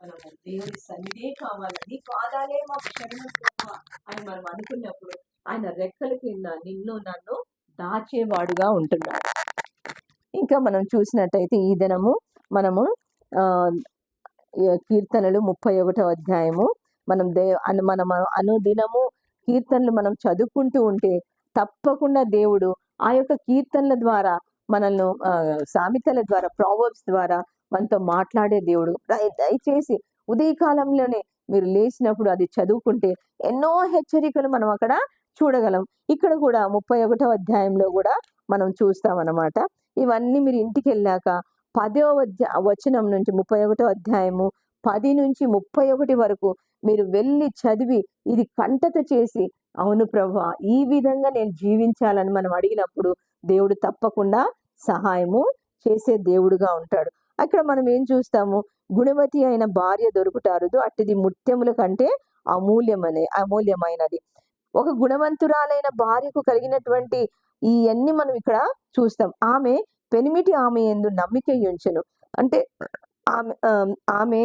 మనము దేవుని సన్నిధే కావాలి. నీ పాదాలే మాకు శరణం ప్రభువా అని మనం అనుకున్నప్పుడు ఆయన రెక్కల కింద నిన్ను నన్ను దాచేవాడుగా ఉంటున్నాడు. ఇంకా మనం చూసినట్టయితే ఈ దినము మనము కీర్తనలు 31వ అధ్యాయము మనం మనం అనుదినము కీర్తనలు మనం చదువుకుంటూ ఉంటే తప్పకుండా దేవుడు ఆ యొక్క కీర్తనల ద్వారా మనల్ని సామెతల ద్వారా, ప్రావర్బ్స్ ద్వారా మనతో మాట్లాడే దేవుడు. దయచేసి ఉదయకాలంలోనే మీరు లేచినప్పుడు అది చదువుకుంటే ఎన్నో హెచ్చరికలు మనం అక్కడ చూడగలం. ఇక్కడ కూడా 31వ అధ్యాయంలో కూడా మనం చూస్తాం అన్నమాట. ఇవన్నీ మీరు ఇంటికి వెళ్ళాక 10వ వచనం నుంచి 31వ అధ్యాయము 10 నుంచి 31 వరకు మీరు వెళ్ళి చదివి ఇది కంటత చేసి, అవును ప్రభువా ఈ విధంగా నేను జీవించాలని మనం అడిగినప్పుడు దేవుడు తప్పకుండా సహాయము చేసే దేవుడుగా ఉంటాడు. అక్కడ మనం ఏం చూస్తాము? గుణవతి అయిన భార్య దొరుకుటారుదు, అట్టిది ముత్యముల కంటే అమూల్యమైనది. ఒక గుణవంతురాలైన భార్యకు కలిగినటువంటి ఇవన్నీ మనం ఇక్కడ చూస్తాం. ఆమె పెనిమిటి ఆమె యందు నమ్మిక ఉంచెను. అంటే ఆమె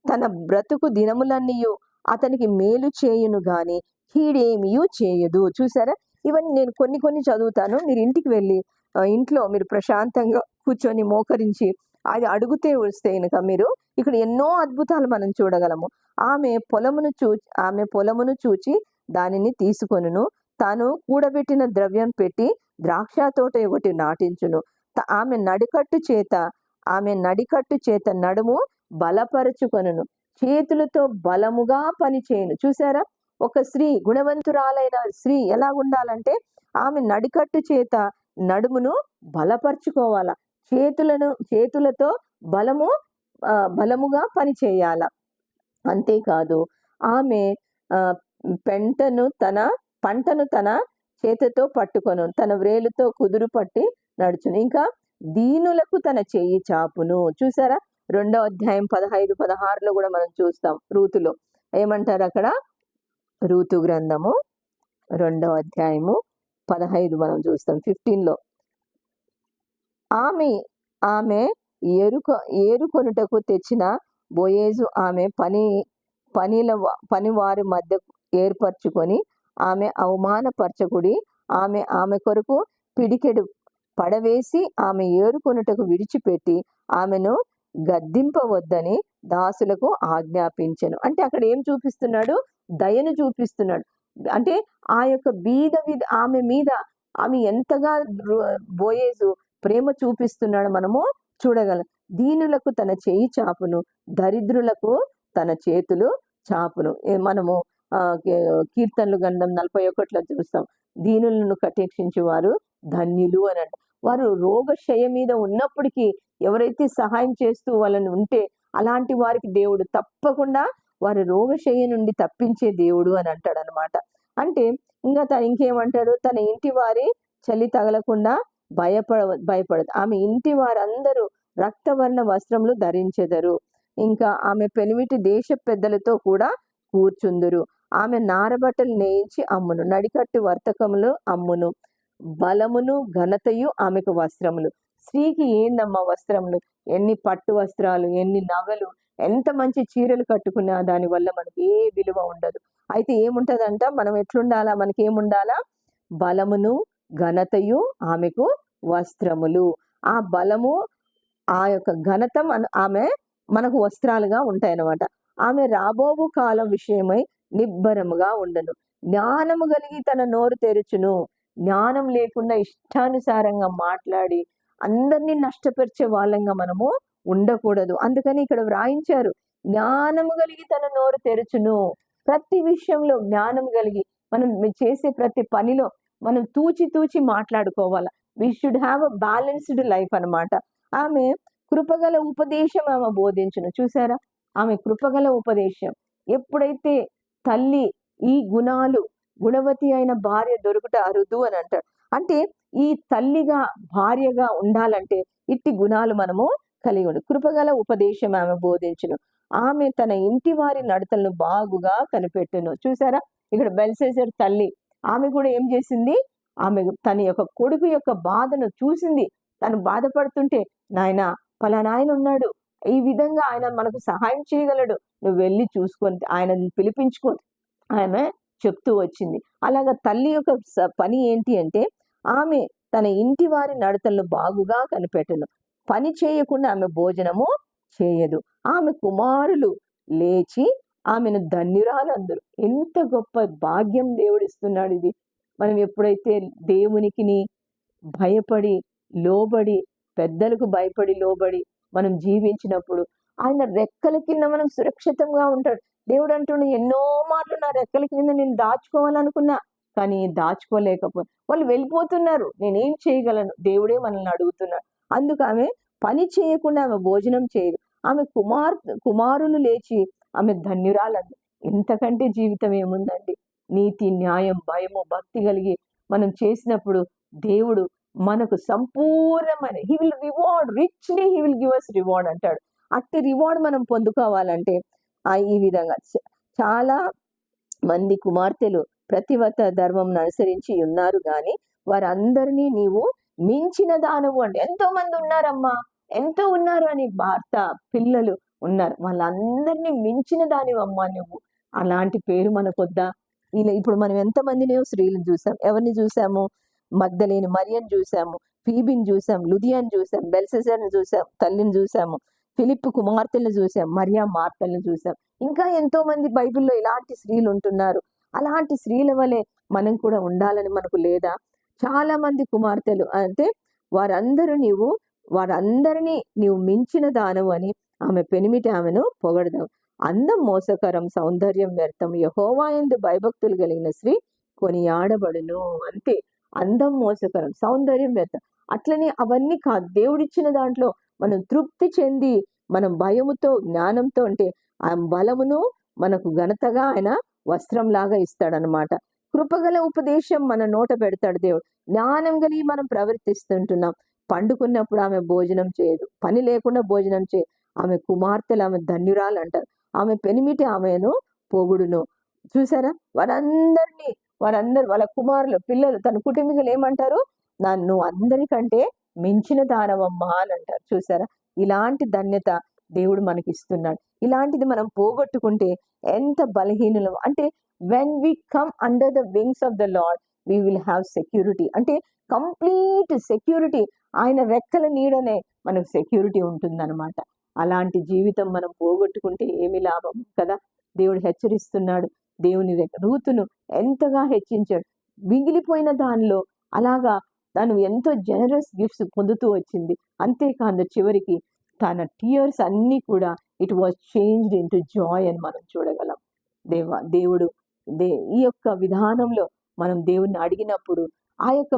తన బ్రతుకు దినములన్నీయు అతనికి మేలు చేయును గాని కీడేమియు చేయదు. చూసారా? ఇవన్నీ నేను కొన్ని చదువుతాను. మీరు ఇంటికి వెళ్ళి ఇంట్లో మీరు ప్రశాంతంగా కూర్చొని మోకరించి అది అడుగుతే వస్తే కనుక మీరు ఇక్కడ ఎన్నో అద్భుతాలు మనం చూడగలము. ఆమె పొలమును చూచి దానిని తీసుకొనును, తాను కూడబెట్టిన ద్రవ్యం పెట్టి ద్రాక్ష తోట ఒకటి నాటించును. ఆమె నడికట్టు చేత నడుము బలపరచుకొనును, చేతులతో బలముగా పనిచేయును. చూసారా? ఒక స్త్రీ, గుణవంతురాలైన స్త్రీ ఎలా ఉండాలంటే ఆమె నడికట్టు చేత నడుమును బలపరుచుకోవాల, చేతులతో బలముగా పని చేయాల. అంతేకాదు ఆమె ఆ, పంటను తన చేతితో పట్టుకొను, తన వ్రేలుతో కుదురు పట్టి నడుచును. ఇంకా దీనులకు తన చెయ్యి చాపును. చూసారా, 2వ అధ్యాయం 15-16లో కూడా మనం చూస్తాం. రూతులో ఏమంటారు అక్కడ? రూతు గ్రంథము 2వ అధ్యాయము 15 మనం చూస్తాం. 15లో ఆమె ఆమె ఏరుకొనుటకు తెచ్చిన బోయేజు ఆమె పనివారి మధ్య ఏర్పరచుకొని ఆమె అవమానపరచకుడి, ఆమె కొరకు పిడికెడు పడవేసి ఆమె ఏరుకొనుటకు విడిచిపెట్టి ఆమెను గద్దింపవద్దని దాసులకు ఆజ్ఞాపించెను. అంటే అక్కడ ఏం చూపిస్తున్నాడు? దయను చూపిస్తున్నాడు. అంటే ఆ యొక్క ఆమె మీద ఆమె ఎంతగా బోయేజు ప్రేమ చూపిస్తున్నాడు మనము చూడగలం. దీనులకు తన చేయి చాపును, దరిద్రులకు తన చేతులు చాపును. మనము కీర్తనలు గ్రంథం 41లో చూస్తాం. దీనులను కటాక్షించు వారు ధన్యులు అని అంట. వారు రోగశయ మీద ఉన్నప్పటికీ ఎవరైతే సహాయం చేస్తూ వాళ్ళని ఉంటే అలాంటి వారికి దేవుడు తప్పకుండా వారి రోగశయ నుండి తప్పించే దేవుడు అని అంటాడు అనమాట. అంటే ఇంకా ఇంకేమంటాడు? తన ఇంటి వారి చలి తగలకుండా భయపడదు. ఆమె ఇంటి వారందరూ రక్తవర్ణ వస్త్రములు ధరించెదరు. ఇంకా ఆమె పెనిమిటి దేశ పెద్దలతో కూడా కూర్చుందురు. ఆమె నారబట్టలు నేయించి అమ్మును, నడికట్టు వర్తకములు అమ్మును. బలమును ఘనతయు ఆమెకు వస్త్రములు. స్త్రీకి ఏందమ్మా వస్త్రములు? ఎన్ని పట్టు వస్త్రాలు, ఎన్ని నగలు, ఎంత మంచి చీరలు కట్టుకున్నా దాని వల్ల మనకి ఏ విలువ ఉండదు. అయితే ఏముంటదంట? మనం ఎట్లుండాలా? మనకి ఏముండాలా? బలమును ఘనతయు ఆమెకు వస్త్రములు. ఆ బలము, ఆ యొక్క ఘనత ఆమె మనకు వస్త్రాలుగా ఉంటాయన్నమాట. ఆమె రాబోవు కాలం విషయమై నిబ్బరముగా ఉండను, జ్ఞానము కలిగి తన నోరు తెరుచును. జ్ఞానం లేకుండా ఇష్టానుసారంగా మాట్లాడి అందరినీ నష్టపరిచే వాళ్ళంగా మనము ఉండకూడదు. అందుకని ఇక్కడ వ్రాయించారు, జ్ఞానము కలిగి తన నోరు తెరుచును. ప్రతి విషయంలో జ్ఞానం కలిగి మనం చేసే ప్రతి పనిలో మనం తూచి మాట్లాడుకోవాలి. We should have a balanced life అనమాట. ఆమె కృపగల ఉపదేశం ఆమె బోధించును. చూసారా, ఆమె కృపగల ఉపదేశం. ఎప్పుడైతే తల్లి ఈ గుణవతి అయిన భార్య దొరుకుట అరుదు అని అంటాడు. అంటే ఈ తల్లిగా భార్యగా ఉండాలంటే ఇట్టి గుణాలు మనము కలిగి ఉండు. కృపగల ఉపదేశం ఆమె బోధించును. ఆమె తన ఇంటి వారి నడతలను బాగుగా కనిపెట్టును. చూసారా, ఇక్కడ బెల్షస్సర్ తల్లి ఆమె కూడా ఏం చేసింది? ఆమె తన యొక్క కొడుకు యొక్క బాధను చూసింది. తను బాధపడుతుంటే, నాయన పలానా ఆయన ఉన్నాడు, ఈ విధంగా ఆయన మనకు సహాయం చేయగలడు, నువ్వు వెళ్ళి చూసుకొని ఆయనను పిలిపించుకో ఆమె చెప్తూ వచ్చింది. అలాగా తల్లి యొక్క పని ఏంటి అంటే ఆమె తన ఇంటి వారి నడతలను బాగుగా కనిపెట్టను. పని చేయకుండా ఆమె భోజనము చేయదు. ఆమె కుమారులు లేచి ఆమెను ధన్యురాలందరూ. ఎంత గొప్ప భాగ్యం దేవుడిస్తున్నాడు. ఇది మనం ఎప్పుడైతే దేవునికి భయపడి లోబడి, పెద్దలకు భయపడి లోబడి మనం జీవించినప్పుడు ఆయన రెక్కల కింద మనం సురక్షితంగా ఉంటాడు. దేవుడు అంటుండే, ఎన్నో మార్లు నా రెక్కల కింద నేను దాచుకోవాలనుకున్నా, కానీ దాచుకోలేకపోయి వాళ్ళు వెళ్ళిపోతున్నారు, నేనేం చేయగలను? దేవుడే మనల్ని అడుగుతున్నాడు. అందుకు ఆమె పని చేయకుండా ఆమె భోజనం చేయదు. ఆమె కుమారులు లేచి ఆమె ధన్యురాలంది. ఇంతకంటే జీవితం ఏముందండి? నీతి, న్యాయం, భయము, భక్తి కలిగి మనం చేసినప్పుడు దేవుడు మనకు సంపూర్ణమైన he will reward richly, he will give us reward అంటాడు. అట్టి రివార్డ్ మనం పొందుకోవాలంటే ఈ విధంగా చాలా మంది కుమార్తెలు ప్రతివత ధర్మం అనుసరించి ఉన్నారు, కానీ వారందరినీ నీవు మించిన దానవు అంటే. ఎంతో మంది ఉన్నారమ్మా, ఎంతో ఉన్నారు అని భర్త పిల్లలు ఉన్నారు, వాళ్ళందరినీ మించిన దానివమ్మా నువ్వు. అలాంటి పేరు మనకొద్దా? ఇలా ఇప్పుడు మనం ఎంతమందిని స్త్రీలను చూసాం. ఎవరిని చూసాము? మగ్దలేని మరియను చూసాము, ఫీబిని చూసాం, లుదియాని చూసాం, బెల్షస్సర్ని చూసాం, తల్లిని చూసాము, ఫిలిప్ కుమార్తెలను చూసాం, మరియా మార్తలను చూసాం. ఇంకా ఎంతో మంది బైబిల్లో ఇలాంటి స్త్రీలు ఉంటున్నారు. అలాంటి స్త్రీల వలె మనం కూడా ఉండాలని మనకు లేదా? చాలా మంది కుమార్తెలు అంటే వారందరినీ నీవు మించిన దానవు అని ఆమె పెనిమిటి ఆమెను పొగడదావు. అందం మోసకరం, సౌందర్యం వ్యర్థం, యెహోవా యందు భయభక్తులు కలిగిన స్త్రీ కొనియాడబడును. అంతే. అందం మోసకరం, సౌందర్యం వ్యర్థం. అట్లనే అవన్నీ కాదు, దేవుడిచ్చిన దాంట్లో మనం తృప్తి చెంది మనం భయముతో జ్ఞానంతో అంటే ఆ బలమును మనకు ఘనతగా ఆయన వస్త్రంలాగా ఇస్తాడనమాట. కృపగల ఉపదేశం మన నోట పెడతాడు దేవుడు. జ్ఞానం కలిగి మనం ప్రవర్తిస్తుంటున్నాం. పండుకున్నప్పుడు ఆమె భోజనం చేయదు, పని లేకుండా భోజనం చేయదు. ఆమె కుమార్తెలు ఆమె ధన్యురాలు అంటారు. ఆమె పెనిమిటి ఆమెను పొగుడును. చూసారా, వారందరూ వాళ్ళ కుమారులు పిల్లలు తన కుటుంబీకులు ఏమంటారు, నన్ను అందరికంటే మించిన దానవమ్మా అని అంటారు. చూసారా, ఇలాంటి ధన్యత దేవుడు మనకి ఇస్తున్నాడు. ఇలాంటిది మనం పోగొట్టుకుంటే ఎంత బలహీనులం. అంటే when we come under the wings of the Lord we will have security. అంటే కంప్లీట్ సెక్యూరిటీ, ఆయన రెక్కల నీడనే మనకు సెక్యూరిటీ ఉంటుందన్నమాట. అలాంటి జీవితం మనం పోగొట్టుకుంటే ఏమి లాభం కదా. దేవుడు హెచ్చరిస్తున్నాడు. దేవుని రూతును ఎంతగా హెచ్చించాడు. మిగిలిపోయిన దానిలో అలాగా తను ఎంతో జనరస్ గిఫ్ట్స్ పొందుతూ వచ్చింది. అంతేకాదు చివరికి తన టీయర్స్ అన్నీ కూడా it was changed into Joy అని మనం చూడగలం. దేవుడు ఈ యొక్క విధానంలో మనం దేవుణ్ణి అడిగినప్పుడు ఆ యొక్క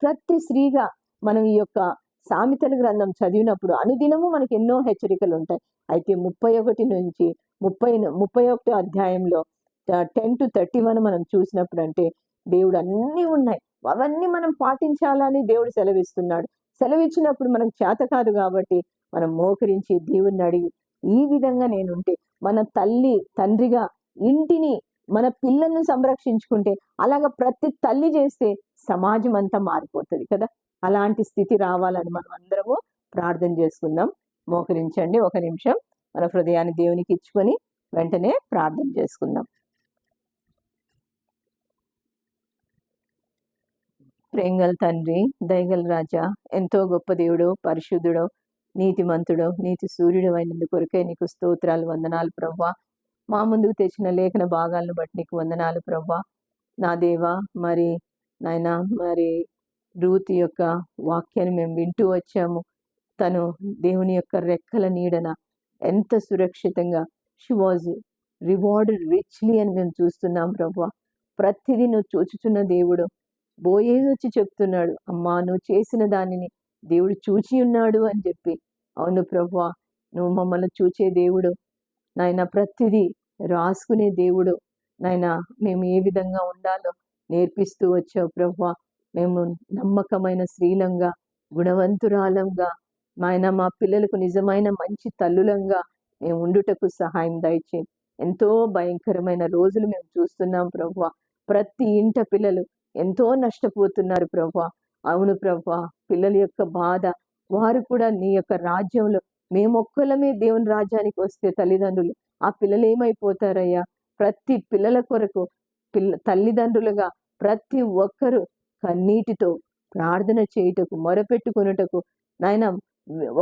ప్రతి స్త్రీగా మనం ఈ యొక్క సామెతల గ్రంథం చదివినప్పుడు అనుదినము మనకి ఎన్నో హెచ్చరికలు ఉంటాయి. అయితే 31 నుంచి 31 అధ్యాయంలో 10 to 31 మనం చూసినప్పుడు అంటే దేవుడు అన్నీ ఉన్నాయి, అవన్నీ మనం పాటించాలని దేవుడు సెలవిస్తున్నాడు. సెలవిచ్చినప్పుడు మనకు చేత కాదు కాబట్టి మనం మోకరించి దేవుణ్ణి అడిగి ఈ విధంగా నేనుంటే, మన తల్లి తండ్రిగా ఇంటిని మన పిల్లల్ని సంరక్షించుకుంటే, అలాగ ప్రతి తల్లి చేస్తే సమాజం అంతా మారిపోతుంది కదా. అలాంటి స్థితి రావాలని మనం అందరము ప్రార్థన చేసుకుందాం. మోకరించండి, ఒక నిమిషం మన హృదయాన్ని దేవునికి ఇచ్చుకొని వెంటనే ప్రార్థన చేసుకుందాం. ప్రేంగల తండ్రి, దయగల రాజా, ఎంతో గొప్ప దేవుడు, పరిశుద్ధుడు, నీతిమంతుడు, నీతి సూర్యుడు అయినందు కొరకే నీకు స్తోత్రాలు, వందనాలు ప్రభువా. మా ముందుకు తెచ్చిన లేఖన భాగాలను బట్టి నీకు వందనాలు ప్రభువా. నా దేవా, మరి నాయన మరి రూత్ యొక్క వాక్యాన్ని మేము వింటూ వచ్చాము. తను దేవుని యొక్క రెక్కల నీడన ఎంత సురక్షితంగా షీ వాజ్ రివార్డెడ్ రిచ్లీ అని మేము చూస్తున్నాం ప్రభువా. ప్రతిదీ నువ్వు చూచుచున్న దేవుడు. బోయేజు వచ్చి చెప్తున్నాడు, అమ్మా నువ్వు చేసిన దానిని దేవుడు చూచి ఉన్నాడు అని చెప్పి. అవును ప్రభువా, నువ్వు మమ్మల్ని చూచే దేవుడు నాయన, ప్రతిదీ రాసుకునే దేవుడు నాయన. మేము ఏ విధంగా ఉండాలో నేర్పిస్తూ వచ్చావు ప్రభువా. మేము నమ్మకమైన స్త్రీలంగా, గుణవంతురాలంగా నాయన, మా పిల్లలకు నిజమైన మంచి తల్లులంగా మేము ఉండుటకు సహాయం దయచేయండి. ఎంతో భయంకరమైన రోజులు మేము చూస్తున్నాం ప్రభువా. ప్రతి ఇంట పిల్లలు ఎంతో నష్టపోతున్నారు ప్రభువా. అవును ప్రభువా, పిల్లల యొక్క బాధ, వారు కూడా నీ యొక్క రాజ్యంలో మేమొక్కలమే దేవుని రాజ్యానికి వస్తే తల్లిదండ్రులు, ఆ పిల్లలు ఏమైపోతారయ్యా? ప్రతి పిల్లల కొరకు తల్లిదండ్రులుగా ప్రతి ఒక్కరూ కన్నీటితో ప్రార్థన చేయుటకు, మొరపెట్టుకొనుటకు నాయన,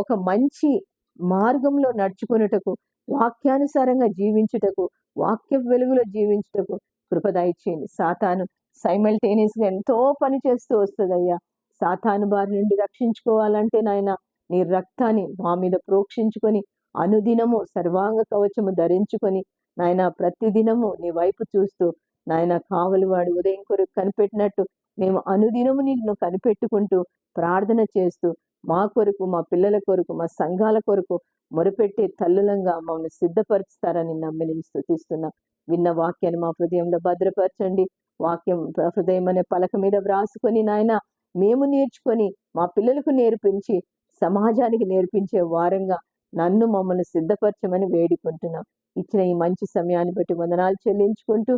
ఒక మంచి మార్గంలో నడుచుకొనుటకు, వాక్యానుసారంగా జీవించుటకు, వాక్య వెలుగులో జీవించుటకు కృప దయచేయండి. సాతాను సైమల్టేనియస్గా ఎంతో పని చేస్తూ వస్తుందయ్యా. సాతాను బారి నుండి రక్షించుకోవాలంటే నాయన, నీ రక్తాన్ని మా మీద ప్రోక్షించుకొని అనుదినము సర్వాంగ కవచము ధరించుకొని నాయన, ప్రతిదినము నీ వైపు చూస్తూ నాయన, కావలివాడు ఉదయం కొరకు కనిపెట్టినట్టు మేము అనుదినము నిన్ను కనిపెట్టుకుంటూ ప్రార్థన చేస్తూ మా కొరకు, మా పిల్లల కొరకు, మా సంఘాల కొరకు మొరపెట్టే తల్లులంగా మమ్మల్ని సిద్ధపరుస్తారని నమ్మి నేను స్తుతిస్తున్నాం. విన్న వాక్యాన్ని మా హృదయంలో భద్రపరచండి. వాక్యం హృదయం అనే పలక మీద వ్రాసుకొని నాయన, మేము నేర్చుకొని మా పిల్లలకు నేర్పించి సమాజానికి నేర్పించే వారంగా నన్ను మమ్మల్ని సిద్ధపరచమని వేడుకుంటున్నాం. ఇచ్చిన ఈ మంచి సమయాన్ని బట్టి వందనాలు చెల్లించుకుంటూ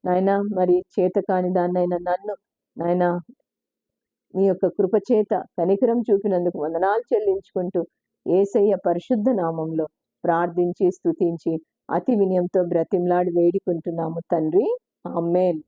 నాయన, మరి చేతకాని దాన్నైనా నన్ను నాయన మీ యొక్క కృపచేత కనికరం చూపినందుకు వందనాలు చెల్లించుకుంటూ యేసయ్య పరిశుద్ధ నామంలో ప్రార్థించి స్తుతించి అతి వినయంతో బ్రతిమలాడి వేడుకుంటున్నాము తండ్రి. ఆమేన్.